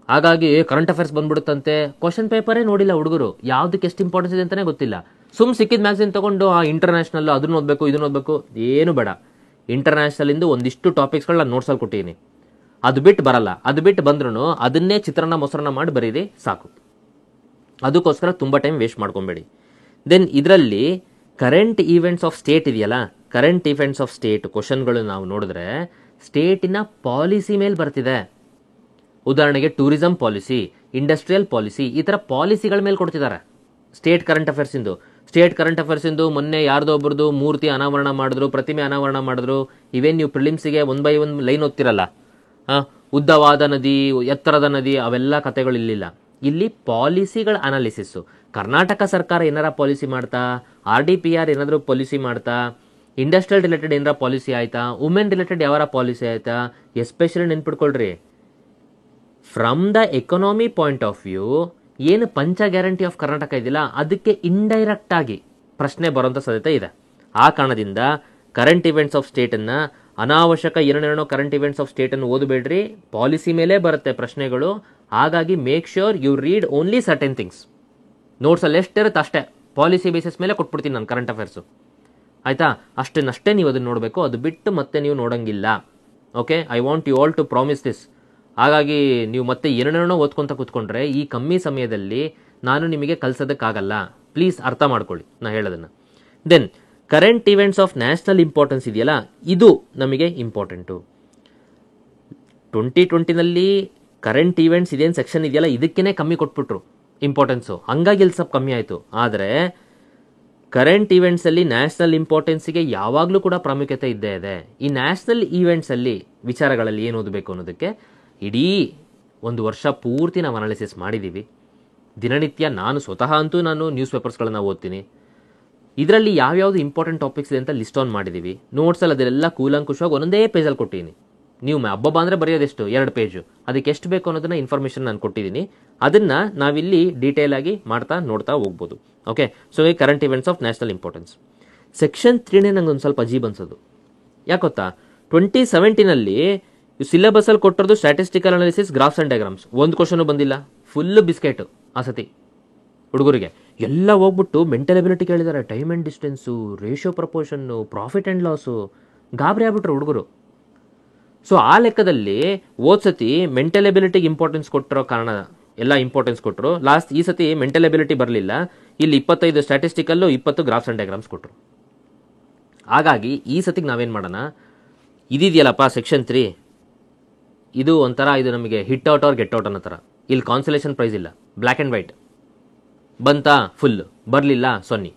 ಹಾಗಾಗಿ ಕರೆಂಟ್ ಅಫೇರ್ಸ್ ಬಂದ್ಬಿಡುತ್ತಂತೆ, ಕ್ವಶನ್ ಪೇಪರೇ ನೋಡಿಲ್ಲ ಹುಡುಗರು, ಯಾವುದಕ್ಕೆ ಎಷ್ಟು ಇಂಪಾರ್ಟೆನ್ಸ್ ಇದೆ ಅಂತಲೇ ಗೊತ್ತಿಲ್ಲ. ಸಿಕ್ಕಿದ ಮ್ಯಾಗ್ಝಿನ್ ತೊಗೊಂಡು ಆ ಇಂಟರ್ನ್ಯಾಷನಲ್ ಅದನ್ನ ಓದಬೇಕು ಇದನ್ನ ಓದಬೇಕು, ಏನು ಬೇಡ. ಇಂಟರ್ನ್ಯಾಷನಲಿಂದು ಒಂದಿಷ್ಟು ಟಾಪಿಕ್ಸ್ಗಳನ್ನ ನಾನು ನೋಟ್ಸಲ್ಲಿ ಕೊಟ್ಟಿದ್ದೀನಿ, ಅದು ಬಿಟ್ಟು ಬರಲ್ಲ. ಅದು ಬಿಟ್ಟು ಬಂದ್ರೂ ಅದನ್ನೇ ಮೊಸರನ್ನ ಮಾಡಿ ಬರೀರಿ ಸಾಕು. ಅದಕ್ಕೋಸ್ಕರ ತುಂಬ ಟೈಮ್ ವೇಸ್ಟ್ ಮಾಡ್ಕೊಬೇಡಿ. ದೆನ್ ಇದರಲ್ಲಿ ಕರೆಂಟ್ ಈವೆಂಟ್ಸ್ ಆಫ್ ಸ್ಟೇಟ್ ಇದೆಯಲ್ಲ, ಕರೆಂಟ್ ಈವೆಂಟ್ಸ್ ಆಫ್ ಸ್ಟೇಟ್ ಕ್ವಶನ್ಗಳು ನಾವು ನೋಡಿದ್ರೆ ಸ್ಟೇಟಿನ ಪಾಲಿಸಿ ಮೇಲೆ ಬರ್ತಿದೆ. ಉದಾಹರಣೆಗೆ ಟೂರಿಸಂ ಪಾಲಿಸಿ, ಇಂಡಸ್ಟ್ರಿಯಲ್ ಪಾಲಿಸಿ, ಈ ಥರ ಪಾಲಿಸಿಗಳ ಮೇಲೆ ಕೊಡ್ತಿದ್ದಾರೆ ಸ್ಟೇಟ್ ಕರೆಂಟ್ ಅಫೇರ್ಸಿಂದು. ಮೊನ್ನೆ ಯಾರ್ದೋ ಒಬ್ಬರದು ಮೂರ್ತಿ ಅನಾವರಣ ಮಾಡಿದ್ರು, ಪ್ರತಿಮೆ ಅನಾವರಣ ಮಾಡಿದ್ರು. ಇವೇನು ನೀವು ಪ್ರಿಲಿಮ್ಸಿಗೆ 1 by 1 ಲೈನ್ ಓದ್ತಿರಲ್ಲ, ಉದ್ದವಾದ ನದಿ, ಎತ್ತರದ ನದಿ, ಅವೆಲ್ಲ ಕಥೆಗಳು ಇಲ್ಲಿಲ್ಲ. ಇಲ್ಲಿ ಪಾಲಿಸಿಗಳ ಅನಾಲಿಸಿಸ್ಸು. ಕರ್ನಾಟಕ ಸರ್ಕಾರ ಏನಾರ ಪಾಲಿಸಿ ಮಾಡ್ತಾ, RDPR ಏನಾದರೂ ಪಾಲಿಸಿ ಮಾಡ್ತಾ, ಇಂಡಸ್ಟ್ರಿಯಲ್ ರಿಲೇಟೆಡ್ ಏನಾರ ಪಾಲಿಸಿ ಆಯ್ತಾ, ವುಮೆನ್ ರಿಲೇಟೆಡ್ ಯಾವಾರ ಪಾಲಿಸಿ ಆಯ್ತಾ, ಎಸ್ಪೆಷಲಿ ನೆನ್ಪಿಟ್ಕೊಳ್ರಿ, from the economy point of view ಏನು ಪಂಚ ಗ್ಯಾರಂಟಿ ಆಫ್ ಕರ್ನಾಟಕ ಇದೆಯಲ್ಲ, ಅದಕ್ಕೆ ಇಂಡೈರೆಕ್ಟ್ ಆಗಿ ಪ್ರಶ್ನೆ ಬರುವಂಥ ಸಾಧ್ಯತೆ ಇದೆ. ಆ ಕಾರಣದಿಂದ ಕರೆಂಟ್ ಇವೆಂಟ್ಸ್ ಆಫ್ ಸ್ಟೇಟನ್ನು, ಅನಾವಶ್ಯಕ ಏನೇನೋ ಕರೆಂಟ್ ಇವೆಂಟ್ಸ್ ಆಫ್ ಸ್ಟೇಟನ್ನು ಓದಬೇಡ್ರಿ, ಪಾಲಿಸಿ ಮೇಲೆ ಬರುತ್ತೆ ಪ್ರಶ್ನೆಗಳು. ಹಾಗಾಗಿ make sure you read only certain things. ನೋಟ್ಸಲ್ಲಿ ಎಷ್ಟಿರುತ್ತೆ ಅಷ್ಟೇ, ಪಾಲಿಸಿ ಬೇಸಿಸ್ ಮೇಲೆ ಕೊಟ್ಬಿಡ್ತೀನಿ ನಾನು ಕರೆಂಟ್ ಅಫೇರ್ಸು, ಆಯಿತಾ? ಅಷ್ಟೇ ನೀವು ಅದನ್ನು ನೋಡಬೇಕು, ಅದು ಬಿಟ್ಟು ಮತ್ತೆ ನೀವು ನೋಡೋಂಗಿಲ್ಲ. Okay, I want you all to promise this. ಹಾಗಾಗಿ ನೀವು ಮತ್ತೆ ಏನೇನೋ ಓದ್ಕೊತ ಕೂತ್ಕೊಂಡ್ರೆ ಈ ಕಮ್ಮಿ ಸಮಯದಲ್ಲಿ ನಾನು ನಿಮಗೆ ಕಲಿಸೋದಕ್ಕಾಗಲ್ಲ. ಪ್ಲೀಸ್ ಅರ್ಥ ಮಾಡ್ಕೊಳ್ಳಿ ನಾ ಹೇಳೋದನ್ನು. Then current events of national importance ಇದೆಯಲ್ಲ, ಇದು ನಮಗೆ ಇಂಪಾರ್ಟೆಂಟು. 2020ನಲ್ಲಿ ಕರೆಂಟ್ ಈವೆಂಟ್ಸ್ ಇದೇನು ಸೆಕ್ಷನ್ ಇದೆಯಲ್ಲ, ಇದಕ್ಕೇ ಕಮ್ಮಿ ಕೊಟ್ಬಿಟ್ರು ಇಂಪಾರ್ಟೆನ್ಸು, ಹಂಗಾಗಿ ಇಲ್ಲಿ ಸ್ವಲ್ಪ ಕಮ್ಮಿ ಆಯಿತು. ಆದರೆ ಕರೆಂಟ್ ಈವೆಂಟ್ಸಲ್ಲಿ ನ್ಯಾಷನಲ್ ಇಂಪಾರ್ಟೆನ್ಸಿಗೆ ಯಾವಾಗಲೂ ಕೂಡ ಪ್ರಾಮುಖ್ಯತೆ ಇದ್ದೇ ಇದೆ. ಈ ನ್ಯಾಷನಲ್ ಈವೆಂಟ್ಸಲ್ಲಿ ವಿಚಾರಗಳಲ್ಲಿ ಏನು ಓದಬೇಕು ಅನ್ನೋದಕ್ಕೆ ಇಡೀ 1 ವರ್ಷ ಪೂರ್ತಿ ನಾವು ಅನಾಲಿಸಿಸ್ ಮಾಡಿದ್ದೀವಿ. ದಿನನಿತ್ಯ ಸ್ವತಃ ಅಂತೂ ನಾನು ನ್ಯೂಸ್ ಪೇಪರ್ಸ್ಗಳನ್ನು ಓದ್ತೀನಿ. ಇದರಲ್ಲಿ ಯಾವ್ಯಾವುದು ಇಂಪಾರ್ಟೆಂಟ್ ಟಾಪಿಕ್ಸ್ ಇದೆ ಅಂತ ಲಿಸ್ಟ್ ಆನ್ ಮಾಡಿದ್ದೀವಿ. ನೋಟ್ಸಲ್ಲಿ ಅದೆಲ್ಲ ಕೂಲಂಕುಷವಾಗಿ ಒಂದೊಂದೇ ಪೇಜಲ್ಲಿ ಕೊಟ್ಟಿದ್ದೀನಿ. ನೀವು ಹಬ್ಬ ಅಂದರೆ ಬರೆಯೋದೆಷ್ಟು 2 ಪೇಜು, ಅದಕ್ಕೆ ಎಷ್ಟು ಬೇಕು ಅನ್ನೋದನ್ನ ಇನ್ಫಾರ್ಮೇಷನ್ ನಾನು ಕೊಟ್ಟಿದ್ದೀನಿ. ಅದನ್ನು ನಾವಿಲ್ಲಿ ಡೀಟೇಲ್ ಆಗಿ ನೋಡ್ತಾ ಹೋಗ್ಬೋದು. ಓಕೆ, ಸೊ ಈ current events of national importance. Section 3ನೇ ನಂಗೆ ಒಂದು ಸ್ವಲ್ಪ ಅಜೀಬ್ ಅನ್ಸೋದು. ಯಾಕೊತ್ತಾ, 2017ನಲ್ಲಿ ಸಿಲೆಬಸಲ್ಲಿ ಕೊಟ್ಟಿರೋದು statistical analysis, graphs and diagrams. ಒಂದು ಕ್ವಶನು ಬಂದಿಲ್ಲ, ಫುಲ್ ಬಿಸ್ಕೆಟು ಆ ಸತಿ ಹುಡುಗರಿಗೆ. ಎಲ್ಲ ಹೋಗ್ಬಿಟ್ಟು ಮೆಂಟಲ್ ಎಬಿಲಿಟಿ ಕೇಳಿದ್ದಾರೆ, time and distance, ratio proportion, profit and loss. ಗಾಬರಿ ಆಗ್ಬಿಟ್ರು ಹುಡುಗರು. ಸೊ ಆ ಲೆಕ್ಕದಲ್ಲಿ ಓದ್ಸತಿ ಮೆಂಟಲ್ ಎಬಿಲಿಟಿಗೆ ಇಂಪಾರ್ಟೆನ್ಸ್ ಕೊಟ್ಟಿರೋ ಕಾರಣ ಎಲ್ಲ ಇಂಪಾರ್ಟೆನ್ಸ್ ಕೊಟ್ಟರು. ಈ ಸತಿ ಮೆಂಟಲ್ ಎಬಿಲಿಟಿ ಬರಲಿಲ್ಲ. ಇಲ್ಲಿ 25 ಸ್ಟ್ಯಾಟಿಸ್ಟಿಕಲ್ಲು, 20 ಗ್ರಾಫ್ಸ್ ಆ್ಯಂಡ್ ಡಯಾಗ್ರಾಮ್ಸ್ ಕೊಟ್ಟರು. ಹಾಗಾಗಿ ಈ ಸತಿಗೆ ನಾವೇನು ಮಾಡೋಣ, ಇದಿದೆಯಲ್ಲಪ್ಪ ಸೆಕ್ಷನ್ 3, ಇದು ಒಂಥರ ಇದು ನಮಗೆ hit out or get out ಅನ್ನೋ ಥರ. ಇಲ್ಲಿ ಕಾನ್ಸಲೇಷನ್ ಪ್ರೈಸ್ ಇಲ್ಲ, ಬ್ಲ್ಯಾಕ್ ಆ್ಯಂಡ್ ವೈಟ್. ಬಂತಾ ಫುಲ್, ಬರಲಿಲ್ಲ 0.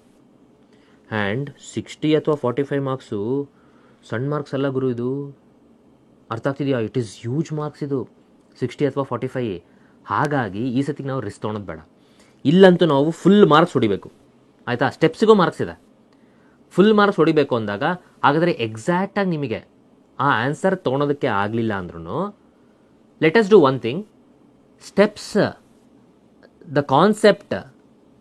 ಆ್ಯಂಡ್ 60 ಅಥವಾ 45 ಮಾರ್ಕ್ಸು ಸಣ್ಣ ಮಾರ್ಕ್ಸ್ ಅಲ್ಲ ಗುರು, ಇದು ಅರ್ಥ ಆಗ್ತಿದೆಯಾ? ಇಟ್ ಈಸ್ ಹ್ಯೂಜ್ ಮಾರ್ಕ್ಸ್ ಇದು, 60 ಅಥವಾ 45. ಹಾಗಾಗಿ ಈ ಸತಿಗೆ ನಾವು ರಿಸ್ಕ್ ತೊಗೊಳೋದು ಬೇಡ. ಇಲ್ಲಂತೂ ನಾವು ಫುಲ್ ಮಾರ್ಕ್ಸ್ ಹೊಡಿಬೇಕು, ಆಯಿತಾ? ಸ್ಟೆಪ್ಸಿಗೂ ಮಾರ್ಕ್ಸ್ ಇದೆ. ಫುಲ್ ಮಾರ್ಕ್ಸ್ ಹೊಡಿಬೇಕು ಅಂದಾಗ ಹಾಗಾದರೆ ಎಕ್ಸಾಕ್ಟಾಗಿ ನಿಮಗೆ ಆ ಆನ್ಸರ್ ತೊಗೊಳೋದಕ್ಕೆ ಆಗಲಿಲ್ಲ ಅಂದ್ರೂ let us do one thing. Steps, the concept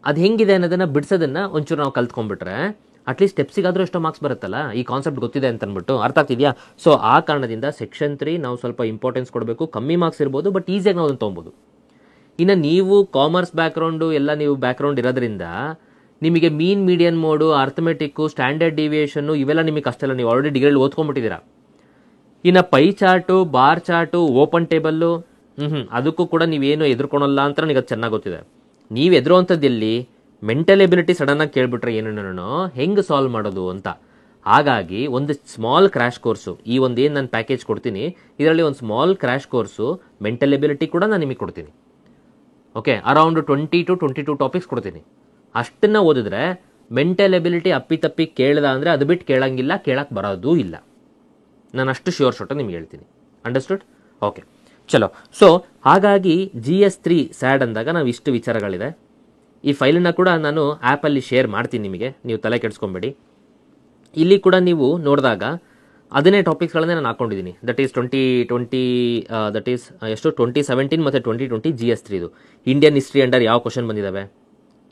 ಅದು ಹೆಂಗಿದೆ ಅನ್ನೋದನ್ನು ಬಿಡಿಸೋದನ್ನು ಒಂಚೂರು ನಾವು ಕಲ್ತ್ಕೊಂಡ್ಬಿಟ್ರೆ ಅಟ್ಲೀಸ್ಟ್ ಸ್ಟೆಪ್ಸಿಗಾದರೂ ಎಷ್ಟೋ ಮಾರ್ಕ್ಸ್ ಬರುತ್ತಲ್ಲ, ಈ ಕಾನ್ಸೆಪ್ಟ್ ಗೊತ್ತಿದೆ ಅಂತ ಅಂದ್ಬಿಟ್ಟು. ಅರ್ಥ ಆಗ್ತಿದೆಯಾ? ಸೊ ಆ ಕಾರಣದಿಂದ ಸೆಕ್ಷನ್ 3 ನಾವು ಸ್ವಲ್ಪ ಇಂಪಾರ್ಟೆನ್ಸ್ ಕೊಡಬೇಕು. ಕಮ್ಮಿ ಮಾರ್ಕ್ಸ್ ಇರ್ಬೋದು, ಬಟ್ ಈಸಿಯಾಗಿ ನಾವು ಅದನ್ನು ತೊಗೊಬೋದು. ಇನ್ನು ನೀವು ಕಾಮರ್ಸ್ ಬ್ಯಾಕ್ಗ್ರೌಂಡು ಎಲ್ಲ ನೀವು ಬ್ಯಾಕ್ಗ್ರೌಂಡ್ ಇರೋದ್ರಿಂದ ನಿಮಗೆ mean median mode, arithmetic, standard deviation ಇವೆಲ್ಲ ನಿಮಗೆ ಕಷ್ಟ ಇಲ್ಲ, ನೀವು ಆಲ್ರೆಡಿ ಡಿಗ್ರಿಯಲ್ಲಿ ಓದ್ಕೊಂಡ್ಬಿಟ್ಟಿದ್ದೀರಾ. ಇನ್ನು pie chart, bar chart, open table, ಅದಕ್ಕೂ ಕೂಡ ನೀವೇನು ಎದುರ್ಕೊಳಲ್ಲ ಅಂತ ನನಗೆ ಅದು ಚೆನ್ನಾಗಿ ಗೊತ್ತಿದೆ. ನೀವು ಎದುರುವಂಥದ್ದು ಎಲ್ಲಿ ಮೆಂಟಲ್ ಎಬಿಲಿಟಿ ಸಡನ್ನಾಗಿ ಕೇಳಿಬಿಟ್ರೆ ಏನೇನೋ ಹೆಂಗೆ ಸಾಲ್ವ್ ಮಾಡೋದು ಅಂತ. ಹಾಗಾಗಿ ಒಂದು ಸ್ಮಾಲ್ ಕ್ರ್ಯಾಶ್ ಕೋರ್ಸು, ಈ ಒಂದೇನು ನಾನು ಪ್ಯಾಕೇಜ್ ಕೊಡ್ತೀನಿ ಇದರಲ್ಲಿ ಒಂದು small crash course mental ability ಕೂಡ ನಾನು ನಿಮಗೆ ಕೊಡ್ತೀನಿ. ಓಕೆ, ಅರೌಂಡ್ 20 to 22 ಟಾಪಿಕ್ಸ್ ಕೊಡ್ತೀನಿ. ಅಷ್ಟನ್ನು ಓದಿದ್ರೆ ಮೆಂಟಲ್ ಎಬಿಲಿಟಿ ಅಪ್ಪಿತಪ್ಪಿ ಕೇಳ್ದ ಅಂದರೆ ಅದು ಬಿಟ್ಟು ಕೇಳಂಗಿಲ್ಲ, ಕೇಳಕ್ಕೆ ಬರೋದೂ ಇಲ್ಲ. ನಾನು ಅಷ್ಟು ಶ್ಯೂರ್ ಶಾರ್ಟ್ ನಿಮ್ಗೆ ಹೇಳ್ತೀನಿ. ಅಂಡರ್ಸ್ಟುಡ್? ಓಕೆ, ಚಲೋ. ಸೊ ಹಾಗಾಗಿ GS3 ಸ್ಯಾಡ್ ಅಂದಾಗ ನಾವು ಇಷ್ಟು ವಿಚಾರಗಳಿದೆ. ಈ ಫೈಲನ್ನು ಕೂಡ ನಾನು ಆ್ಯಪಲ್ಲಿ ಶೇರ್ ಮಾಡ್ತೀನಿ ನಿಮಗೆ, ನೀವು ತಲೆ ಕೆಡಿಸ್ಕೊಬೇಡಿ. ಇಲ್ಲಿ ಕೂಡ ನೀವು ನೋಡಿದಾಗ ಅದನ್ನೇ ಟಾಪಿಕ್ಸ್ಗಳನ್ನೇ ನಾನು ಹಾಕೊಂಡಿದ್ದೀನಿ. ದಟ್ ಈಸ್ 2020 ದಟ್ ಈಸ್ ಎಷ್ಟು 2017 ಮತ್ತು 2020 GS3 ಇದು ಇಂಡಿಯನ್ ಹಿಸ್ಟ್ರಿ ಅಂಡರ್ ಯಾವ ಕ್ವಶನ್ ಬಂದಿದ್ದಾವೆ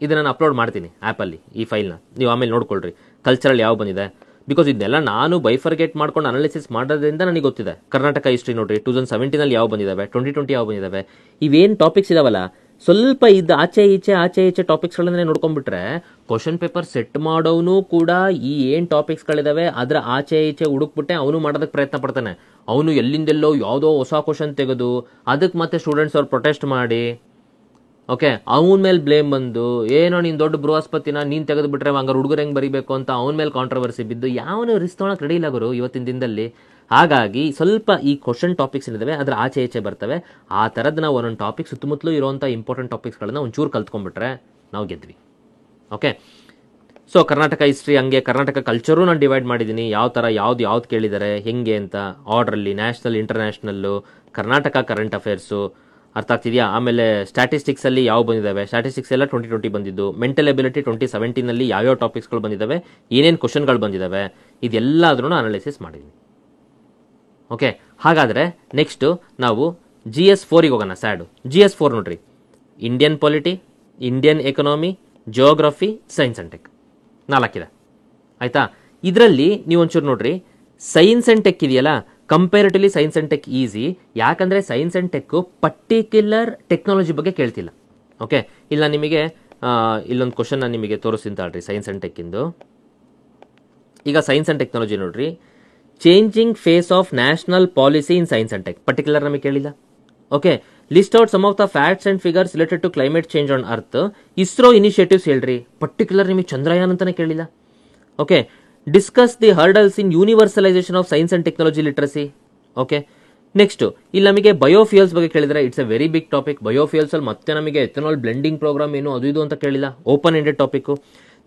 ಇದನ್ನು ನಾನು ಅಪ್ಲೋಡ್ ಮಾಡ್ತೀನಿ ಆ್ಯಪಲ್ಲಿ. ಈ ಫೈಲ್ನ ನೀವು ಆಮೇಲೆ ನೋಡ್ಕೊಳ್ರಿ. ಕಲ್ಚರಲ್ ಯಾವ ಬಂದಿದೆ, ಬಿಕಾಸ್ ಇದನ್ನೆಲ್ಲ ನಾನು ಬೈಫರ್ಗೇಟ್ ಮಾಡ್ಕೊಂಡು ಅನಾಲಿಸಿಸ್ ಮಾಡೋದ್ರಿಂದ ನನಗೆ ಗೊತ್ತಿದೆ. ಕರ್ನಾಟಕ ಹಿಸ್ಟ್ರಿ ನೋಡ್ರಿ 2017 ಯಾವ ಬಂದಿದ್ದಾವೆ, 2020 ಯಾವ ಬಂದಿದ್ದಾವೆ, ಇವೇನು ಟಾಪಿಕ್ಸ್ ಇದಾವಲ್ಲ ಸ್ವಲ್ಪ ಇದು ಆಚೆ ಈಚೆ ಟಾಪಿಕ್ಸ್ಗಳನ್ನೇ ನೋಡ್ಕೊಂಡ್ಬಿಟ್ರೆ ಕ್ವಶನ್ ಪೇಪರ್ ಸೆಟ್ ಮಾಡೋನು ಕೂಡ ಈ ಏನು ಟಾಪಿಕ್ಸ್ಗಳಿದಾವೆ ಅದರ ಆಚೆ ಈಚೆ ಹುಡುಕ್ಬಿಟ್ಟೆ ಅವನು ಮಾಡೋದಕ್ಕೆ ಪ್ರಯತ್ನ ಪಡ್ತಾನೆ. ಅವನು ಎಲ್ಲಿಂದೆಲ್ಲೋ ಯಾವುದೋ ಹೊಸ ಕ್ವಶನ್ ತೆಗೆದು ಅದಕ್ಕೆ ಮತ್ತೆ ಸ್ಟೂಡೆಂಟ್ಸ್ ಅವ್ರು ಪ್ರೊಟೆಸ್ಟ್ ಮಾಡಿ ಓಕೆ ಅವನ ಮೇಲೆ ಬ್ಲೇಮ್ ಬಂದು ಏನೋ ನೀನು ದೊಡ್ಡ ಬೃಹಸ್ಪತಿನ ನೀನು ತೆಗೆದುಬಿಟ್ರೆ ಹಂಗಾರೆ ಹುಡುಗರು ಹೆಂಗೆ ಬರೀಬೇಕು ಅಂತ ಅವನ ಮೇಲೆ ಕಾಂಟ್ರವರ್ಸಿ ಬಿದ್ದು ಯಾವನು ರಿಸ್ಕ್ ತೊಗೊಳಕ್ಕೆ ರೆಡಿ ಇಲ್ಲ ಗುರು ಇವತ್ತಿನ ದಿನದಲ್ಲಿ. ಹಾಗಾಗಿ ಸ್ವಲ್ಪ ಈ ಕ್ವಶನ್ ಟಾಪಿಕ್ಸ್ ಏನಿದಾವೆ ಅದರ ಆಚೆ ಈಚೆ ಬರ್ತವೆ. ಆ ಥರದ್ದು ನಾವು ಒಂದೊಂದು ಟಾಪಿಕ್ ಸುತ್ತಮುತ್ತಲೂ ಇರುವಂಥ ಇಂಪಾರ್ಟೆಂಟ್ ಟಾಪಿಕ್ಸ್ಗಳನ್ನ ಒಂಚೂರು ಕಲ್ತ್ಕೊಂಡ್ಬಿಟ್ರೆ ನಾವು ಗೆದ್ವಿ. ಓಕೆ, ಸೊ ಕರ್ನಾಟಕ ಹಿಸ್ಟ್ರಿ ಹಂಗೆ ಕರ್ನಾಟಕ ಕಲ್ಚರು ನಾನು ಡಿವೈಡ್ ಮಾಡಿದ್ದೀನಿ. ಯಾವ ಥರ ಯಾವ್ದು ಕೇಳಿದ್ದಾರೆ ಹೆಂಗೆ ಅಂತ ಆರ್ಡ್ರಲ್ಲಿ, national international, Karnataka current affairs, ಅರ್ಥ ಆಗ್ತಿದೆಯಾ. ಆಮೇಲೆ ಸ್ಟ್ಯಾಟಿಸ್ಟಿಕ್ಸಲ್ಲಿ ಯಾವ ಬಂದಿದ್ದಾವೆ, ಸ್ಟ್ಯಾಟಿಸ್ಟಿಕ್ಸ್ ಎಲ್ಲ 2020 ಬಂದಿದ್ದು, ಮೆಂಟಲ್ ಎಬಿಲಿಟಿ 2017 ಯಾವ್ಯಾವ ಟಾಪಿಕ್ಸ್ಗಳು ಬಂದಿದ್ದಾವೆ, ಏನೇನು ಕ್ವಶನ್ಗಳು ಬಂದಿದ್ದಾವೆ, ಇದೆಲ್ಲದ್ರೂ ಅನಾಲಿಸಿಸ್ ಮಾಡಿದ್ದೀನಿ. ಓಕೆ, ಹಾಗಾದರೆ ನೆಕ್ಸ್ಟು ನಾವು GS4ಗೆ ಹೋಗೋಣ. ಸ್ಯಾಡು GS4 ನೋಡ್ರಿ, Indian polity, Indian economy, geography, science and tech 4 ಇದೆ ಆಯಿತಾ. ಇದರಲ್ಲಿ ನೀವು ಒಂಚೂರು ನೋಡ್ರಿ, ಸೈನ್ಸ್ ಆ್ಯಂಡ್ ಟೆಕ್ ಇದೆಯಲ್ಲ, comparatively science and tech easy. ಯಾಕಂದರೆ science and tech particular technology ಬಗ್ಗೆ ಕೇಳ್ತಿಲ್ಲ. ಓಕೆ, ಇಲ್ಲ ನಿಮಗೆ ಇಲ್ಲೊಂದು ಕ್ವಶನ್ ನಾನು ನಿಮಗೆ ತೋರಿಸ್ತೀನಿ ತಾಳ್ರಿ ಸೈನ್ಸ್ ಆ್ಯಂಡ್ ಟೆಕ್ಕಿಂದು. ಈಗ ಸೈನ್ಸ್ ಆ್ಯಂಡ್ ಟೆಕ್ನಾಲಜಿ ನೋಡ್ರಿ, changing face of national policy in science and tech, particular ನಮಗೆ ಕೇಳಿಲ್ಲ. Okay, list out some of the facts and figures related to climate change on earth, ISRO initiatives ಹೇಳ್ರಿ, particular ನಿಮಗೆ ಚಂದ್ರಯಾನ್ ಅಂತಾನೆ ಕೇಳಿಲ್ಲ. Okay, discuss the hurdles in universalisation of science and technology literacy. Okay, next ಇಲ್ಲಿ ನಮಗೆ biofuels ಬಗ್ಗೆ ಕೇಳಿದರೆ it's a very big topic. Biofuels ಅಲ್ಲಿ ಮತ್ತೆ ನಮಗೆ ಎಥನಾಲ್ ಬ್ಲೆಂಡಿಂಗ್ ಪ್ರೋಗ್ರಾಮ್ ಏನು ಅದು ಇದು ಅಂತ ಕೇಳಿಲ್ಲ, open ended topic.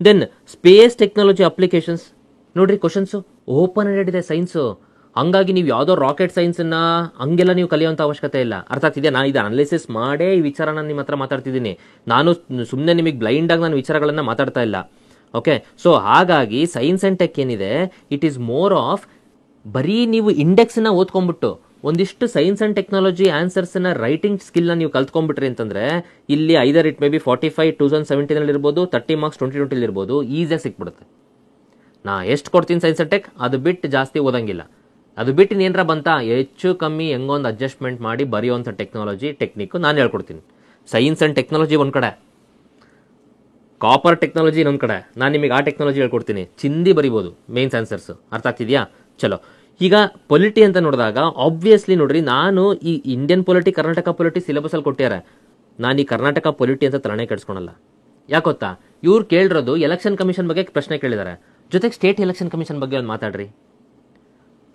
Then space technology applications ನೋಡ್ರಿ, ಕ್ವಶನ್ಸು ಓಪನ್ ಎಂಡೆಡ್ ಇದೆ ಸೈನ್ಸು. ಹಂಗಾಗಿ ನೀವು ಯಾವುದೋ ರಾಕೆಟ್ ಸೈನ್ಸನ್ನ ಹಂಗೆಲ್ಲ ನೀವು ಕಲಿಯುವಂಥ ಅವಶ್ಯಕತೆ ಇಲ್ಲ. ಅರ್ಥ ಆಗ್ತಿದೆಯಾ? ನಾನು ಇದು ಅನಾಲಿಸಿಸ್ ಮಾಡೇ ಈ ವಿಚಾರನ ನಿಮ್ಮ ಹತ್ರ ಮಾತಾಡ್ತಿದ್ದೀನಿ. ನಾನು ಸುಮ್ಮನೆ ನಿಮಗೆ ಬ್ಲೈಂಡಾಗಿ ನಾನು ವಿಚಾರಗಳನ್ನು ಮಾತಾಡ್ತಾ ಇಲ್ಲ. ಓಕೆ, ಸೊ ಹಾಗಾಗಿ ಸೈನ್ಸ್ ಆ್ಯಂಡ್ ಟೆಕ್ ಏನಿದೆ ಇಟ್ ಈಸ್ ಮೋರ್ ಆಫ್ ಬರೀ ನೀವು ಇಂಡೆಕ್ಸ್ನ ಓದ್ಕೊಂಡ್ಬಿಟ್ಟು ಒಂದಿಷ್ಟು ಸೈನ್ಸ್ ಆ್ಯಂಡ್ ಟೆಕ್ನಾಲಜಿ ಆನ್ಸರ್ಸ್ನ ರೈಟಿಂಗ್ ಸ್ಕಿಲ್ನ ನೀವು ಕಲ್ತ್ಕೊಂಡ್ಬಿಟ್ರಿ ಅಂತಂದರೆ ಇಲ್ಲಿ ಐದರ್ ಇಟ್ ಮೇ ಬಿ 45 2017 ಇರ್ಬೋದು, 30 ಮಾರ್ಕ್ಸ್ 2020 ಇರ್ಬೋದು, ಈಸಿಯಾಗಿ ಸಿಕ್ಬಿಡುತ್ತೆ. ನಾ ಎಷ್ಟು ಕೊಡ್ತೀನಿ ಸೈನ್ಸ್ ಆ್ಯಂಡ್ ಟೆಕ್ ಅದು ಬಿಟ್ಟು ಜಾಸ್ತಿ ಓದಂಗಿಲ್ಲ. ಅದು ಬಿಟ್ಟು ಏನಾರ ಬಂತ ಹೆಚ್ಚು ಕಮ್ಮಿ ಹೆಂಗೊಂದು ಅಡ್ಜಸ್ಟ್ಮೆಂಟ್ ಮಾಡಿ ಬರೆಯುವಂಥ ಟೆಕ್ನಾಲಜಿ ಟೆಕ್ನಿಕ್ಕು ನಾನು ಹೇಳ್ಕೊಡ್ತೀನಿ. ಸೈನ್ಸ್ ಆ್ಯಂಡ್ ಟೆಕ್ನಾಲಜಿ ಒಂದು ಕಡೆ, ಕಾಪರ್ ಟೆಕ್ನಾಲಜಿ ಇನ್ನೊಂದು ಕಡೆ, ನಾನು ನಿಮಗೆ ಆ ಟೆಕ್ನಾಲಜಿ ಹೇಳ್ಕೊಡ್ತೀನಿ. ಚಿಂದಿ ಬರಿಬೋದು ಮೇನ್ಸ್ ಆನ್ಸರ್ಸು. ಅರ್ಥ ಆಗ್ತಿದೆಯಾ? ಚಲೋ, ಈಗ ಪೊಲಿಟಿ ಅಂತ ನೋಡಿದಾಗ ಆಬ್ವಿಯಸ್ಲಿ ನೋಡ್ರಿ, ನಾನು ಈ ಇಂಡಿಯನ್ ಪೊಲಿಟಿ ಕರ್ನಾಟಕ ಪೊಲಿಟಿ ಸಿಲೆಬಸಲ್ಲಿ ಕೊಟ್ಟಿದ್ದಾರೆ. ನಾನು ಈ ಕರ್ನಾಟಕ ಪೊಲಿಟಿ ಅಂತ ತರಣೆ ಕೆಡಿಸ್ಕೊಳಲ್ಲ. ಯಾಕೊತ್ತಾ, ಇವ್ರು ಕೇಳಿರೋದು ಎಲೆಕ್ಷನ್ ಕಮಿಷನ್ ಬಗ್ಗೆ ಪ್ರಶ್ನೆ ಕೇಳಿದ್ದಾರೆ, ಜೊತೆಗೆ ಸ್ಟೇಟ್ ಎಲೆಕ್ಷನ್ ಕಮಿಷನ್ ಬಗ್ಗೆ ಒಂದು ಮಾತಾಡ್ರಿ.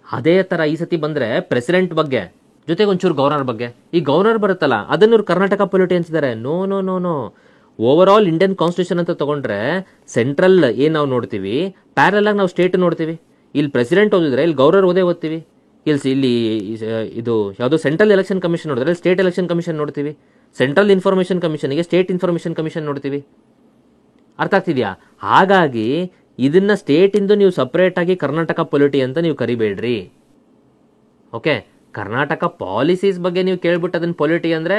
ಅದೇ ಥರ ಈ ಸತಿ ಬಂದರೆ ಪ್ರೆಸಿಡೆಂಟ್ ಬಗ್ಗೆ, ಜೊತೆಗೆ ಒಂಚೂರು ಗವರ್ನರ್ ಬಗ್ಗೆ. ಈ ಗವರ್ನರ್ ಬರುತ್ತಲ್ಲ ಅದನ್ನು ಕರ್ನಾಟಕ ಪೊಲಿಟಿ ಅಂತಿದ್ದಾರೆ. No no no no, over all Indian constitution ಅಂತ ತಗೊಂಡ್ರೆ ಸೆಂಟ್ರಲ್ ಏನು ನಾವು ನೋಡ್ತೀವಿ, ಪ್ಯಾರಲ್ ಆಗಿ ನಾವು ಸ್ಟೇಟ್ ನೋಡ್ತೀವಿ. ಇಲ್ಲಿ ಪ್ರೆಸಿಡೆಂಟ್ ಓದಿದ್ರೆ ಇಲ್ಲಿ ಗವರ್ನರ್ ಓದ್ತೀವಿ. ಇಲ್ಲಿ ಇದು ಯಾವುದೋ ಸೆಂಟ್ರಲ್ ಎಲೆಕ್ಷನ್ ಕಮಿಷನ್ ನೋಡಿದ್ರೆ ಸ್ಟೇಟ್ ಎಲೆಕ್ಷನ್ ಕಮಿಷನ್ ನೋಡ್ತೀವಿ. ಸೆಂಟ್ರಲ್ ಇನ್ಫಾರ್ಮೇಷನ್ ಕಮಿಷನ್ಗೆ ಸ್ಟೇಟ್ ಇನ್ಫಾರ್ಮೇಷನ್ ಕಮಿಷನ್ ನೋಡ್ತೀವಿ. ಅರ್ಥ ಆಗ್ತಿದೆಯಾ? ಹಾಗಾಗಿ ಇದನ್ನ ಸ್ಟೇಟಿಂದು ನೀವು ಸಪ್ರೇಟಾಗಿ ಕರ್ನಾಟಕ ಪೊಲಿಟಿ ಅಂತ ನೀವು ಕರಿಬೇಡ್ರಿ. ಓಕೆ, ಕರ್ನಾಟಕ ಪಾಲಿಸೀಸ್ ಬಗ್ಗೆ ನೀವು ಕೇಳ್ಬಿಟ್ಟು ಅದನ್ನ ಪೊಲಿಟಿ ಅಂದರೆ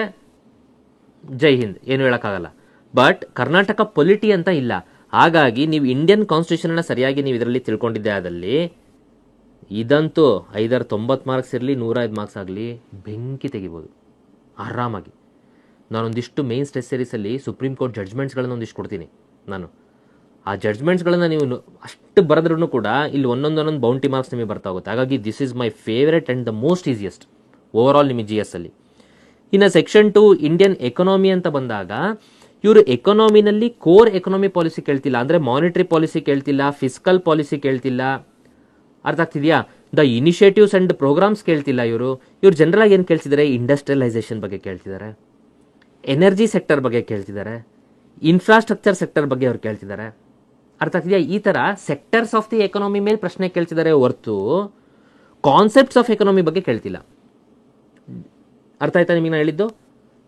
ಜೈ ಹಿಂದ್, ಏನು ಹೇಳೋಕ್ಕಾಗಲ್ಲ. ಬಟ್ ಕರ್ನಾಟಕ ಪೊಲಿಟಿ ಅಂತ ಇಲ್ಲ. ಹಾಗಾಗಿ ನೀವು ಇಂಡಿಯನ್ ಕಾನ್ಸ್ಟಿಟ್ಯೂಷನ್ನ ಸರಿಯಾಗಿ ನೀವು ಇದರಲ್ಲಿ ತಿಳ್ಕೊಂಡಿದ್ದೆ ಆದಲ್ಲಿ ಇದಂತೂ 90 ಮಾರ್ಕ್ಸ್ ಇರಲಿ 105 ಮಾರ್ಕ್ಸ್ ಆಗಲಿ ಬೆಂಕಿ ತೆಗಿಬೋದು ಆರಾಮಾಗಿ. ನಾನೊಂದಿಷ್ಟು ಮೇನ್ ಸ್ಟ್ರೆಸ್ ಸೀರೀಸಲ್ಲಿ ಸುಪ್ರೀಂ ಕೋರ್ಟ್ ಜಡ್ಜ್ಮೆಂಟ್ಸ್ಗಳನ್ನು ಒಂದಿಷ್ಟು ಕೊಡ್ತೀನಿ ನಾನು. ಆ ಜಡ್ಜ್ಮೆಂಟ್ಸ್ಗಳನ್ನು ನೀವು ಅಷ್ಟು ಬರೆದ್ರೂ ಕೂಡ ಇಲ್ಲಿ ಒಂದೊಂದು ಬೌಂಟಿ ಮಾರ್ಕ್ಸ್ ನಿಮಗೆ ಬರ್ತಾ ಹೋಗುತ್ತೆ. ಹಾಗಾಗಿ this is my favourite and the most easiest over all ನಿಮಗೆ GS ಅಲ್ಲಿ. ಇನ್ನು ಸೆಕ್ಷನ್ 2 ಇಂಡಿಯನ್ ಎಕನಾಮಿ ಅಂತ ಬಂದಾಗ ಇವರು ಎಕನಾಮಿನಲ್ಲಿ ಕೋರ್ ಎಕನಾಮಿ ಪಾಲಿಸಿ ಕೇಳ್ತಿಲ್ಲ, ಅಂದರೆ ಮಾನಿಟರಿ ಪಾಲಿಸಿ ಕೇಳ್ತಿಲ್ಲ, ಫಿಸ್ಕಲ್ ಪಾಲಿಸಿ ಕೇಳ್ತಿಲ್ಲ. ಅರ್ಥ ಆಗ್ತಿದೆಯಾ? ದ ಇನಿಷಿಯೇಟಿವ್ಸ್ ಆ್ಯಂಡ್ ಪ್ರೋಗ್ರಾಮ್ಸ್ ಕೇಳ್ತಿಲ್ಲ. ಇವರು ಜನರಲ್ ಆಗಿ ಏನು ಕೇಳ್ತಿದ್ದಾರೆ, ಇಂಡಸ್ಟ್ರಿಯಲೈಸೇಷನ್ ಬಗ್ಗೆ ಕೇಳ್ತಿದ್ದಾರೆ, ಎನರ್ಜಿ ಸೆಕ್ಟರ್ ಬಗ್ಗೆ ಕೇಳ್ತಿದ್ದಾರೆ, ಇನ್ಫ್ರಾಸ್ಟ್ರಕ್ಚರ್ ಸೆಕ್ಟರ್ ಬಗ್ಗೆ ಅವ್ರು ಕೇಳ್ತಿದ್ದಾರೆ. ಅರ್ಥ ಆಗ್ತಿದೆಯಾ? ಈ ಥರ ಸೆಕ್ಟರ್ಸ್ ಆಫ್ ದಿ ಎಕನಾಮಿ ಮೇಲೆ ಪ್ರಶ್ನೆ ಕೇಳ್ತಿದ್ದಾರೆ ಹೊರತು ಕಾನ್ಸೆಪ್ಟ್ಸ್ ಆಫ್ ಎಕನಾಮಿ ಬಗ್ಗೆ ಕೇಳ್ತಿಲ್ಲ. ಅರ್ಥ ಆಯ್ತಾ ನಿಮಗೆ ನಾನು ಹೇಳಿದ್ದು?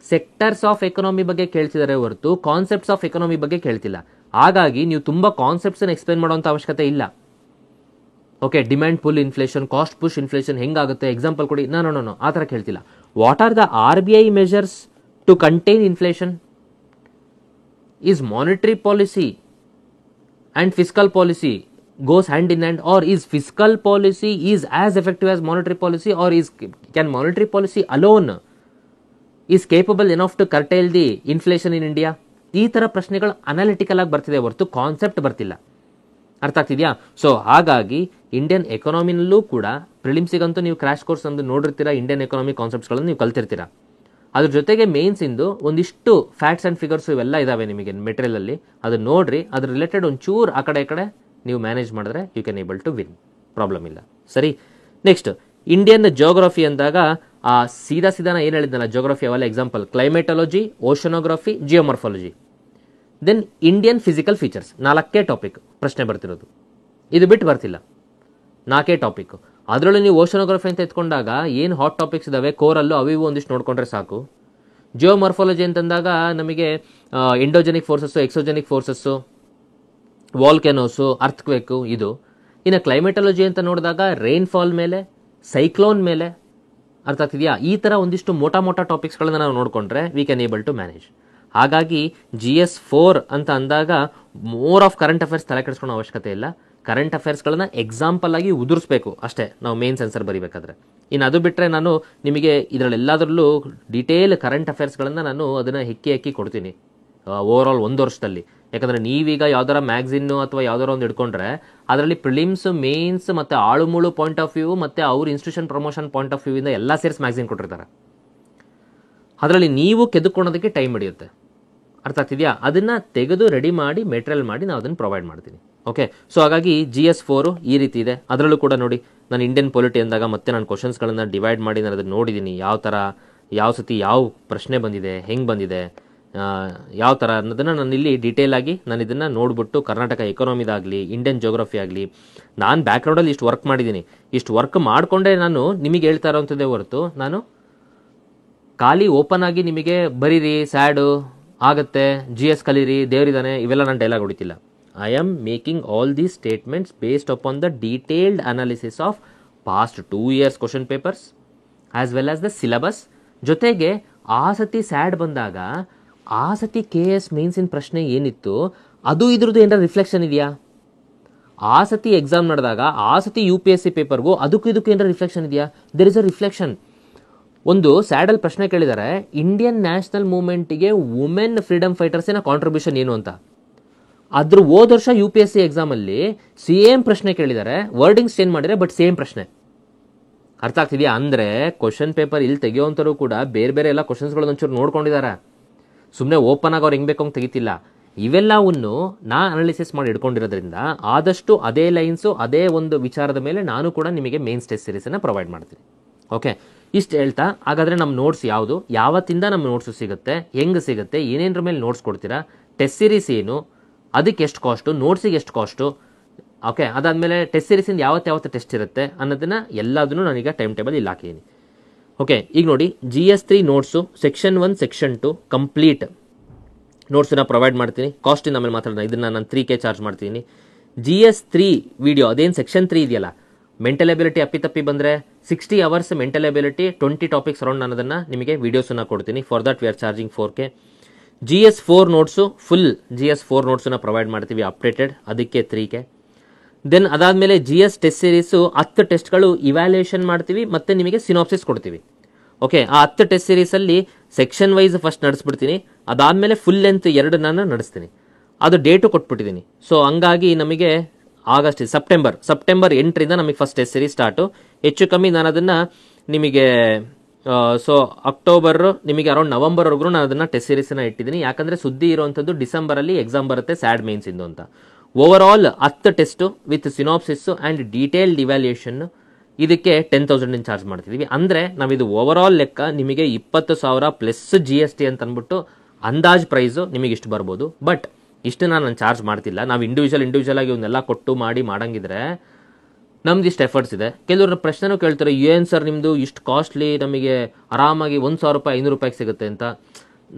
ಸೆಕ್ಟರ್ಸ್ ಆಫ್ ಎಕನಾಮಿ ಬಗ್ಗೆ ಕೇಳ್ತಿದ್ದಾರೆ ಹೊರತು ಕಾನ್ಸೆಪ್ಟ್ಸ್ ಆಫ್ ಎಕನಾಮಿ ಬಗ್ಗೆ ಕೇಳ್ತಿಲ್ಲ. ಹಾಗಾಗಿ ನೀವು ತುಂಬ ಕಾನ್ಸೆಪ್ಟ್ಸನ್ನು ಎಕ್ಸ್ಪ್ಲೇನ್ ಮಾಡುವಂಥ ಅವಶ್ಯಕತೆ ಇಲ್ಲ. Okay, demand pull inflation, cost push inflation ಹೆಂಗಾಗುತ್ತೆ ಎಕ್ಸಾಂಪಲ್ ಕೊಡಿ. ನೋ ಆ ಥರ ಕೇಳ್ತಿಲ್ಲ. What are the RBI measures to contain inflation? Is monetary policy and fiscal policy goes hand in hand, or is fiscal policy is as effective as monetary policy, or can monetary policy alone is capable enough to curtail the inflation in India? ಈ ಥರ ಪ್ರಶ್ನೆಗಳು analytical ಆಗಿ ಬರ್ತಿದೆ ಹೊರತು concept ಬರ್ತಿಲ್ಲ. ಅರ್ಥ ಆಗ್ತಿದೆಯಾ? So ಹಾಗಾಗಿ ಇಂಡಿಯನ್ ಎಕಾನಮಿನಲ್ಲೂ ಕೂಡ ಪ್ರಿಲಿಮ್ಸಿಗಂತೂ ನೀವು ಕ್ರ್ಯಾಶ್ ಕೋರ್ಸ್ ಒಂದು ನೋಡಿರ್ತೀರಾ, ಇಂಡಿಯನ್ ಎಕಾನಮಿ ಕಾನ್ಸೆಪ್ಟ್ಸ್ಗಳನ್ನು ನೀವು ಕಲ್ತಿರ್ತೀರಾ. ಅದ್ರ ಜೊತೆಗೆ ಮೇನ್ಸಿಂದು ಒಂದಿಷ್ಟು ಫ್ಯಾಕ್ಟ್ಸ್ ಆ್ಯಂಡ್ ಫಿಗರ್ಸ್ ಇವೆಲ್ಲ ಇದಾವೆ ನಿಮಗೆ ಮೆಟೀರಿಯಲಲ್ಲಿ, ಅದು ನೋಡ್ರಿ. ಅದ್ರ ರಿಲೇಟೆಡ್ ಒಂಚೂರು ಆ ಕಡೆ ಈ ಕಡೆ ನೀವು ಮ್ಯಾನೇಜ್ ಮಾಡಿದ್ರೆ you can able to win, problem ಇಲ್ಲ. ಸರಿ, ನೆಕ್ಸ್ಟ್ ಇಂಡಿಯನ್ ಜೋಗ್ರಫಿ ಅಂದಾಗ ಆ ಸೀದಾ ಏನು ಹೇಳಿದ್ನಲ್ಲ ಜೋಗ್ರಫಿ ಅವೆಲ್ಲ example: climatology, oceanography, geomorphology. Then Indian physical features. 4 topic ಪ್ರಶ್ನೆ ಬರ್ತಿರೋದು, ಇದು ಬಿಟ್ಟು ಬರ್ತಿಲ್ಲ. 4 ಟಾಪಿಕ್. ಅದರಲ್ಲೂ ನೀವು ಓಷನೋಗ್ರಫಿ ಅಂತ ಎತ್ಕೊಂಡಾಗ ಏನು ಹಾಟ್ ಟಾಪಿಕ್ಸ್ ಇದಾವೆ ಕೋರಲ್ಲು, ಅವಿವು ಒಂದಿಷ್ಟು ನೋಡ್ಕೊಂಡ್ರೆ ಸಾಕು. ಜಿಯೋಮಾರ್ಫಾಲಜಿ ಅಂತಂದಾಗ ನಮಗೆ ಎಂಡೋಜೆನಿಕ್ ಫೋರ್ಸಸ್ಸು, ಎಕ್ಸೋಜೆನಿಕ್ ಫೋರ್ಸಸ್ಸು, ವಾಲ್ಕೆನೋಸು, ಅರ್ಥಕ್ವೇಕು ಇದು. ಇನ್ನು ಕ್ಲೈಮೇಟಾಲಜಿ ಅಂತ ನೋಡಿದಾಗ ರೈನ್ಫಾಲ್ ಮೇಲೆ, ಸೈಕ್ಲೋನ್ ಮೇಲೆ, ಅರ್ಥ ಆಗ್ತಿದೆಯಾ? ಈ ಥರ ಒಂದಿಷ್ಟು ಮೋಟಾ ಟಾಪಿಕ್ಸ್ಗಳನ್ನ ನಾವು ನೋಡಿಕೊಂಡ್ರೆ we can able to manage. ಹಾಗಾಗಿ GS4 ಅಂತ ಅಂದಾಗ ಮೋರ್ ಆಫ್ ಕರೆಂಟ್ ಅಫೇರ್ಸ್ ತಲೆ ಕೆಡಿಸ್ಕೊಳ್ಳೋ ಅವಶ್ಯಕತೆ ಇಲ್ಲ. ಕರೆಂಟ್ ಅಫೇರ್ಸ್ಗಳನ್ನ ಎಕ್ಸಾಂಪಲ್ ಆಗಿ ಉದುರಿಸ್ಬೇಕು ಅಷ್ಟೇ ನಾವು ಮೇನ್ಸ್ ಆನ್ಸರ್ ಬರೀಬೇಕಾದ್ರೆ. ಇನ್ನು ಅದು ಬಿಟ್ಟರೆ ನಾನು ನಿಮಗೆ ಇದರಲ್ಲೆಲ್ಲದರಲ್ಲೂ ಡೀಟೇಲ್ ಕರೆಂಟ್ ಅಫೇರ್ಸ್ಗಳನ್ನು ನಾನು ಅದನ್ನು ಹೆಕ್ಕಿ ಕೊಡ್ತೀನಿ ಓವರ್ ಆಲ್ 1 ವರ್ಷದಲ್ಲಿ. ಯಾಕಂದರೆ ನೀವೀಗ ಯಾವ್ದಾರ ಮ್ಯಾಗ್ಝಿನ್ನು ಅಥವಾ ಯಾವ್ದಾರ ಒಂದು ಇಟ್ಕೊಂಡ್ರೆ ಅದರಲ್ಲಿ ಪ್ರಿಲಿಮ್ಸ್, ಮೇನ್ಸ್ ಮತ್ತು ಆಳುಮೂಳು ಪಾಯಿಂಟ್ ಆಫ್ ವ್ಯೂ ಮತ್ತು ಅವ್ರ institution promotion point of view ಇಂದ ಎಲ್ಲ ಸೇರಿಸಿ ಮ್ಯಾಗ್ಝಿನ್ ಕೊಟ್ಟಿರ್ತಾರೆ. ಅದರಲ್ಲಿ ನೀವು ಕೆದ್ದುಕೊಳ್ಳೋದಕ್ಕೆ ಟೈಮ್ ಹಿಡಿಯುತ್ತೆ. ಅರ್ಥ ಆಗ್ತಿದೆಯಾ? ಅದನ್ನು ತೆಗೆದು ರೆಡಿ ಮಾಡಿ ಮೆಟೀರಿಯಲ್ ಮಾಡಿ ನಾವು ಅದನ್ನು ಪ್ರೊವೈಡ್ ಮಾಡ್ತೀನಿ. ಓಕೆ, ಸೊ ಹಾಗಾಗಿ GS4 ಈ ರೀತಿ ಇದೆ. ಅದರಲ್ಲೂ ಕೂಡ ನೋಡಿ, ನಾನು ಇಂಡಿಯನ್ ಪೊಲಿಟಿ ಅಂದಾಗ ಮತ್ತೆ ನಾನು ಕ್ವಶನ್ಸ್ಗಳನ್ನು ಡಿವೈಡ್ ಮಾಡಿ ನಾನು ಅದನ್ನು ನೋಡಿದ್ದೀನಿ, ಯಾವ ಥರ ಯಾವ ಸತಿ ಯಾವ ಪ್ರಶ್ನೆ ಬಂದಿದೆ, ಹೆಂಗೆ ಬಂದಿದೆ, ಯಾವ ಥರ ಅನ್ನೋದನ್ನು ನಾನು ಇಲ್ಲಿ ಡೀಟೇಲ್ ಆಗಿ ನಾನು ಇದನ್ನು ನೋಡ್ಬಿಟ್ಟು ಕರ್ನಾಟಕ ಎಕಾನಮಿದಾಗಲಿ ಇಂಡಿಯನ್ ಜೋಗ್ರಫಿ ಆಗಲಿ ನಾನು ಬ್ಯಾಕ್ಗ್ರೌಂಡಲ್ಲಿ ಇಷ್ಟು ವರ್ಕ್ ಮಾಡಿದ್ದೀನಿ. ಇಷ್ಟು ವರ್ಕ್ ಮಾಡಿಕೊಂಡೇ ನಾನು ನಿಮಗೆ ಹೇಳ್ತಾ ಇರೋವಂಥದ್ದೇ ಹೊರತು ನಾನು ಖಾಲಿ ಓಪನ್ ಆಗಿ ನಿಮಗೆ ಬರೀರಿ, ಸ್ಯಾಡು ಆಗುತ್ತೆ, GS ಕಲೀರಿ, ದೇವರಿದ್ದಾನೆ, ಇವೆಲ್ಲ ನಾನು dialogue ಹೊಡಿತಿಲ್ಲ. I am making all these statements based upon the detailed analysis of past 2 years question papers as well as the syllabus. ಜೊತೆಗೆ ಆ ಸತಿ ಸ್ಯಾಡ್ ಬಂದಾಗ ಆ ಸತಿ KS ಮೇನ್ಸಿನ ಪ್ರಶ್ನೆ ಏನಿತ್ತು ಅದು ಇದ್ರದ್ದು ಏನಾರ ರಿಫ್ಲೆಕ್ಷನ್ ಇದೆಯಾ? ಆ ಸತಿ ಎಕ್ಸಾಮ್ ನಡೆದಾಗ ಆ ಸತಿ UPSC ಪೇಪರ್ಗೂ ಅದಕ್ಕೂ ಇದಕ್ಕೂ ಏನಾರ ರಿಫ್ಲೆಕ್ಷನ್ ಇದೆಯಾ? There is a reflection. ಒಂದು ಸ್ಯಾಡಲ್ ಪ್ರಶ್ನೆ ಕೇಳಿದ್ದಾರೆ, ಇಂಡಿಯನ್ ನ್ಯಾಷನಲ್ ಮೂವ್ಮೆಂಟಿಗೆ ವುಮೆನ್ ಫ್ರೀಡಮ್ ಫೈಟರ್ಸಿನ ಕಾಂಟ್ರಿಬ್ಯೂಷನ್ ಏನು ಅಂತ. ಅದ್ರ ಹೋದ ವರ್ಷ UPSC ಎಕ್ಸಾಮಲ್ಲಿ ಸೇಮ್ ಪ್ರಶ್ನೆ ಕೇಳಿದ್ದಾರೆ, ವರ್ಡಿಂಗ್ಸ್ ಚೇಂಜ್ ಮಾಡಿದರೆ ಬಟ್ ಸೇಮ್ ಪ್ರಶ್ನೆ. ಅರ್ಥ ಆಗ್ತಿದೆಯಾ? ಅಂದರೆ ಕ್ವಶನ್ ಪೇಪರ್ ಇಲ್ಲಿ ತೆಗೆಯುವಂಥವ್ರು ಕೂಡ ಬೇರೆ ಎಲ್ಲ ಕ್ವಶನ್ಸ್ಗಳು ಒಂಚೂರು ನೋಡ್ಕೊಂಡಿದ್ದಾರೆ. ಸುಮ್ಮನೆ ಓಪನ್ ಆಗಿ ಅವ್ರು ಹೆಂಗೆ ಬೇಕಂಗೆ ತೆಗಿತಿಲ್ಲ. ಇವೆಲ್ಲವನ್ನು ನಾ ಅನಾಲಿಸಿಸ್ ಮಾಡಿ ಇಟ್ಕೊಂಡಿರೋದ್ರಿಂದ ಆದಷ್ಟು ಅದೇ ಲೈನ್ಸು ಅದೇ ಒಂದು ವಿಚಾರದ ಮೇಲೆ ನಾನು ಕೂಡ ನಿಮಗೆ ಮೇನ್ಸ್ ಟೆಸ್ಟ್ ಸೀರೀಸನ್ನು ಪ್ರೊವೈಡ್ ಮಾಡ್ತೀನಿ. ಓಕೆ, ಇಷ್ಟು ಹೇಳ್ತಾ ಹಾಗಾದರೆ ನಮ್ಮ ನೋಟ್ಸ್ ಯಾವುದು, ಯಾವತ್ತಿಂದ ನಮ್ಮ ನೋಟ್ಸು ಸಿಗುತ್ತೆ, ಹೆಂಗೆ ಸಿಗುತ್ತೆ, ಏನೇನರ ಮೇಲೆ ನೋಟ್ಸ್ ಕೊಡ್ತೀರಾ, ಟೆಸ್ಟ್ ಸೀರೀಸ್ ಏನು, ಅದಕ್ಕೆ ಎಷ್ಟು ಕಾಸ್ಟು, ನೋಟ್ಸಿಗೆ ಎಷ್ಟು ಕಾಸ್ಟು, ಓಕೆ, ಅದಾದಮೇಲೆ ಟೆಸ್ಟ್ ಸೀರೀಸಿಂದ ಯಾವತ್ತು ಟೆಸ್ಟ್ ಇರುತ್ತೆ ಅನ್ನೋದನ್ನು ಎಲ್ಲದನ್ನು ನಾನೀಗ ಟೈಮ್ ಟೇಬಲ್ ಇಲ್ಲಿ ಹಾಕಿದ್ದೀನಿ. ಓಕೆ, ಈಗ ನೋಡಿ GS3 notes section 1 section 2 complete ನೋಟ್ಸನ್ನು ಪ್ರೊವೈಡ್ ಮಾಡ್ತೀನಿ. ಕಾಸ್ಟಿಂದ ಆಮೇಲೆ ಮಾತಾಡೋಣ. ಇದನ್ನು ನಾನು 3K ಚಾರ್ಜ್ ಮಾಡ್ತೀನಿ. GS3 ವಿಡಿಯೋ ಅದೇನು ಸೆಕ್ಷನ್ 3 ಇದೆಯಲ್ಲ, ಮೆಂಟಲ್ ಎಬಿಲಿಟಿ ಅಪ್ಪಿತಪ್ಪಿ ಬಂದರೆ 60 hours mental ability 20 topics around ಅನ್ನೋದನ್ನು ನಿಮಗೆ ವೀಡಿಯೋಸನ್ನು ಕೊಡ್ತೀನಿ. For that we are charging 4K. GS4 notes full GS4 ನೋಟ್ಸನ್ನು ಪ್ರೊವೈಡ್ ಮಾಡ್ತೀವಿ ಅಪ್ಡೇಟೆಡ್, ಅದಕ್ಕೆ 3K. ದೆನ್ ಅದಾದಮೇಲೆ GS ಟೆಸ್ಟ್ ಸೀರೀಸು 10 ಟೆಸ್ಟ್ಗಳು ಇವ್ಯಾಲ್ಯೂಯೇಷನ್ ಮಾಡ್ತೀವಿ ಮತ್ತು ನಿಮಗೆ ಸಿನಾಪ್ಸಿಸ್ ಕೊಡ್ತೀವಿ. ಓಕೆ, ಆ 10 ಟೆಸ್ಟ್ ಸೀರೀಸಲ್ಲಿ ಸೆಕ್ಷನ್ ವೈಸ್ ಫಸ್ಟ್ ನಡೆಸ್ಬಿಡ್ತೀನಿ, ಅದಾದಮೇಲೆ ಫುಲ್ ಲೆಂತ್ 2 ನಾನು ನಡೆಸ್ತೀನಿ. ಅದು ಡೇಟು ಕೊಟ್ಬಿಟ್ಟಿದ್ದೀನಿ. ಸೊ ಹಂಗಾಗಿ ನಮಗೆ ಆಗಸ್ಟ್ ಸೆಪ್ಟೆಂಬರ್ 8ರಿಂದ ನಮಗೆ ಫಸ್ಟ್ ಟೆಸ್ಟ್ ಸೀರೀಸ್ ಸ್ಟಾರ್ಟು. ಹೆಚ್ಚು ಕಮ್ಮಿ ನಾನು ಅದನ್ನು ನಿಮಗೆ ಸೊ ಅಕ್ಟೋಬರ್ ನಿಮಗೆ ಅರೌಂಡ್ ನವಂಬರ್ವರೆಗೂ ನಾನು ಅದನ್ನು ಟೆಸ್ಟ್ ಸೀರೀಸನ್ನು ಇಟ್ಟಿದ್ದೀನಿ. ಯಾಕಂದರೆ ಸುದ್ದಿ ಇರುವಂಥದ್ದು ಡಿಸೆಂಬರಲ್ಲಿ ಎಕ್ಸಾಮ್ ಬರುತ್ತೆ ಸ್ಯಾಡ್ ಮೇನ್ಸಿಂದು ಅಂತ. Over all 10 test with synopsis and detailed evaluation, ಇದಕ್ಕೆ 10,000 ಚಾರ್ಜ್ ಮಾಡ್ತಿದ್ದೀವಿ. ಅಂದರೆ ನಾವಿದು ಓವರ್ ಆಲ್ ಲೆಕ್ಕ ನಿಮಗೆ 20,000 ಪ್ಲಸ್ GST ಅಂತ ಅಂದ್ಬಿಟ್ಟು ಅಂದಾಜು ಪ್ರೈಸು ನಿಮಗೆ ಇಷ್ಟು ಬರ್ಬೋದು. ಬಟ್ ಇಷ್ಟನ್ನು ನಾನು ಚಾರ್ಜ್ ಮಾಡ್ತಿಲ್ಲ. ನಾವು ಇಂಡಿವಿಜುವಲ್ ಆಗಿ ಇವನ್ನೆಲ್ಲ ಕೊಟ್ಟು ಮಾಡಂಗಿದ್ರೆ ನಮ್ದು ಇಷ್ಟು ಎಫರ್ಟ್ಸ್ ಇದೆ. ಕೆಲವರು ಪ್ರಶ್ನೆನೂ ಕೇಳ್ತಾರೆ, ಏನು ಸರ್ ನಿಮ್ಮದು ಇಷ್ಟು ಕಾಸ್ಟ್ಲಿ, ನಮಗೆ ಆರಾಮಾಗಿ 1,000 ರೂಪಾಯಿ 500 ರೂಪಾಯಿಗೆ ಸಿಗುತ್ತೆ ಅಂತ.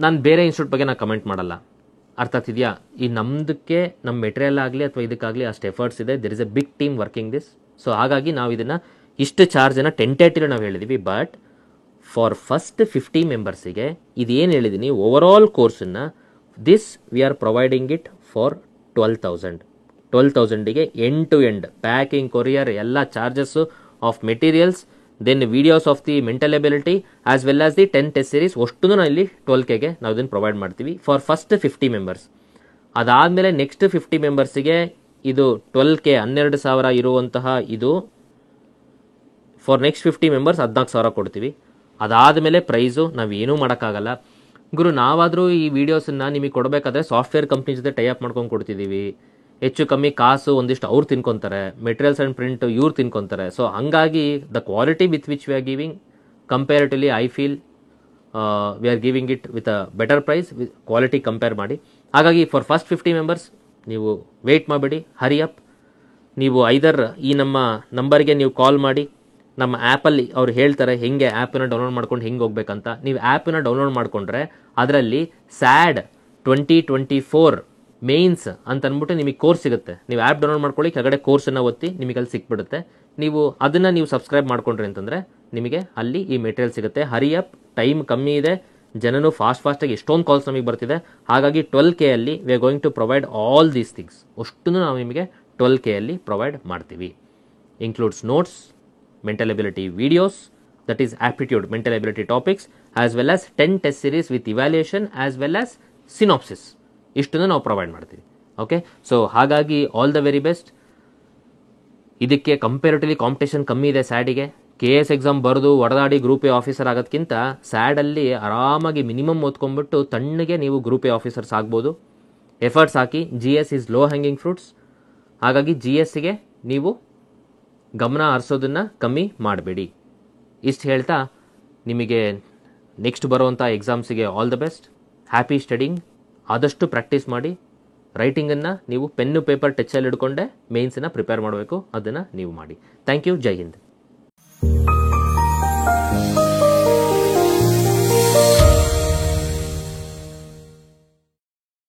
ನಾನು ಬೇರೆ ಇನ್ಸ್ಟಿಟ್ಯೂಟ್ ಬಗ್ಗೆ ನಾನು ಕಮೆಂಟ್ ಮಾಡಲ್ಲ. ಅರ್ಥ ಆಗ್ತಿದೆಯಾ? ಈ ನಮ್ಮದಕ್ಕೆ ನಮ್ಮ ಮೆಟೀರಿಯಲ್ ಆಗಲಿ ಅಥವಾ ಇದಕ್ಕಾಗಲಿ ಅಷ್ಟು ಎಫರ್ಟ್ಸ್ ಇದೆ. There is a big team working this. So ಹಾಗಾಗಿ ನಾವು ಇದನ್ನು ಇಷ್ಟು ಚಾರ್ಜನ್ನು ಟೆಂಟೇಟಿವ್ ನಾವು ಹೇಳಿದ್ದೀವಿ. ಬಟ್ ಫಾರ್ ಫಸ್ಟ್ 50 ಮೆಂಬರ್ಸಿಗೆ ಇದೇನು ಹೇಳಿದ್ದೀನಿ ಓವರಾಲ್ ಕೋರ್ಸನ್ನು this we are providing it for 12,000ಗೆ end to end packing, courier ಎಲ್ಲ charges of materials, then videos of the mental ability as well as the 10 test series ಅಷ್ಟೂ ನಾವು ಇಲ್ಲಿ 12Kಗೆ ನಾವು ಇದನ್ನು ಪ್ರೊವೈಡ್ ಮಾಡ್ತೀವಿ ಫಾರ್ ಫಸ್ಟ್ 50 ಮೆಂಬರ್ಸ್. ಅದಾದಮೇಲೆ ನೆಕ್ಸ್ಟ್ 50 ಮೆಂಬರ್ಸಿಗೆ ಇದು 12K 12,000 ಇರುವಂತಹ ಇದು ಫಾರ್ ನೆಕ್ಸ್ಟ್ 50 ಮೆಂಬರ್ಸ್ 14,000 ಕೊಡ್ತೀವಿ. ಅದಾದಮೇಲೆ ಪ್ರೈಸು ನಾವೇನೂ ಮಾಡೋಕ್ಕಾಗಲ್ಲ. ಗುರು ನಾವಾದರೂ ಈ ವಿಡಿಯೋಸನ್ನು ನಿಮಗೆ ಕೊಡಬೇಕಾದ್ರೆ ಸಾಫ್ಟ್ವೇರ್ ಕಂಪ್ನಿ ಜೊತೆ ಟೈ ಅಪ್ ಮಾಡ್ಕೊಂಡು ಕೊಡ್ತಿದ್ದೀವಿ. ಹೆಚ್ಚು ಕಮ್ಮಿ ಕಾಸು ಒಂದಿಷ್ಟು ಅವ್ರು ತಿನ್ಕೊತಾರೆ, ಮೆಟೀರಿಯಲ್ಸ್ ಆ್ಯಂಡ್ ಪ್ರಿಂಟ್ ಇವ್ರು ತಿನ್ಕೊತಾರೆ. ಸೊ ಹಂಗಾಗಿ the quality with which we are giving comparatively I feel we are giving it with a better price, with quality compare ಮಾಡಿ. ಹಾಗಾಗಿ ಫಾರ್ ಫಸ್ಟ್ 50 ಮೆಂಬರ್ಸ್ ನೀವು ವೆಯ್ಟ್ ಮಾಡಬೇಡಿ, ಹರಿ ಅಪ್. ನೀವು ಐದರ್ ಈ ನಮ್ಮ ನಂಬರ್ಗೆ ನೀವು ಕಾಲ್ ಮಾಡಿ, ನಮ್ಮ ಆ್ಯಪಲ್ಲಿ ಅವ್ರು ಹೇಳ್ತಾರೆ ಹೆಂಗೆ ಆ್ಯಪನ್ನು ಡೌನ್ಲೋಡ್ ಮಾಡ್ಕೊಂಡು ಹೆಂಗೆ ಹೋಗ್ಬೇಕಂತ. ನೀವು ಆ್ಯಪನ್ನು ಡೌನ್ಲೋಡ್ ಮಾಡಿಕೊಂಡ್ರೆ ಅದರಲ್ಲಿ SAD 2024 ಮೇನ್ಸ್ ಅಂತ ಅಂದ್ಬಿಟ್ಟು ನಿಮಗೆ ಕೋರ್ಸ್ ಸಿಗುತ್ತೆ. ನೀವು ಆ್ಯಪ್ ಡೌನ್ಲೋಡ್ ಮಾಡ್ಕೊಳ್ಳಿ, ಕೆಳಗಡೆ ಕೋರ್ಸನ್ನು ಒತ್ತಿ ನಿಮಗೆ ಅಲ್ಲಿ ಸಿಕ್ಬಿಡುತ್ತೆ. ನೀವು ಅದನ್ನು ನೀವು ಸಬ್ಸ್ಕ್ರೈಬ್ ಮಾಡ್ಕೊಂಡ್ರಿ ಅಂತಂದರೆ ನಿಮಗೆ ಅಲ್ಲಿ ಈ ಮೆಟೀರಿಯಲ್ ಸಿಗುತ್ತೆ. ಹರಿ ಅಪ್, ಟೈಮ್ ಕಮ್ಮಿ ಇದೆ, ಜನನು ಫಾಸ್ಟಾಗಿ ಎಷ್ಟೊಂದು ಕಾಲ್ಸ್ ನಮಗೆ ಬರ್ತಿದೆ. ಹಾಗಾಗಿ 12Kಯಲ್ಲಿ we are going to provide all these things. ಅಷ್ಟನ್ನು ನಾವು ನಿಮಗೆ 12Kಯಲ್ಲಿ ಪ್ರೊವೈಡ್ ಮಾಡ್ತೀವಿ. Includes notes, mental ability videos, that is aptitude mental ability topics, as well as 10 test series with evaluation as well as synopsis. ಇಷ್ಟನ್ನು ನಾವು provide ಮಾಡ್ತೀವಿ. Okay, so ಹಾಗಾಗಿ all the very best. ಇದಕ್ಕೆ ಕಂಪೇರಿಟಿವ್ಲಿ ಕಾಂಪಿಟೇಷನ್ ಕಮ್ಮಿ ಇದೆ. ಸ್ಯಾಡಿಗೆ KS exam ಬರೆದು ಹೊಡೆದಾಡಿ group A officer ಆಗೋದಕ್ಕಿಂತ ಸ್ಯಾಡಲ್ಲಿ ಆರಾಮಾಗಿ minimum ಓದ್ಕೊಂಡ್ಬಿಟ್ಟು ತಣ್ಣಗೆ ನೀವು ಗ್ರೂಪ್ ಎ ಆಫೀಸರ್ಸ್ ಆಗ್ಬೋದು. Efforts hockey. GS is low hanging fruits. ಹಾಗಾಗಿ GSಗೆ ನೀವು ಗಮನ ಹರಿಸೋದನ್ನು ಕಮ್ಮಿ ಮಾಡಬೇಡಿ. ಇಷ್ಟು ಹೇಳ್ತಾ ನಿಮಗೆ ನೆಕ್ಸ್ಟ್ ಬರುವಂಥ ಎಕ್ಸಾಮ್ಸಿಗೆ all the best. Happy studying. ಆದಷ್ಟು ಪ್ರಾಕ್ಟೀಸ್ ಮಾಡಿ. ರೈಟಿಂಗನ್ನು ನೀವು ಪೆನ್ನು ಪೇಪರ್ ಟಚಲ್ಲಿ ಹಿಡ್ಕೊಂಡೆ ಮೇನ್ಸನ್ನು ಪ್ರಿಪೇರ್ ಮಾಡಬೇಕು, ಅದನ್ನು ನೀವು ಮಾಡಿ. Thank you. ಜೈ ಹಿಂದ್.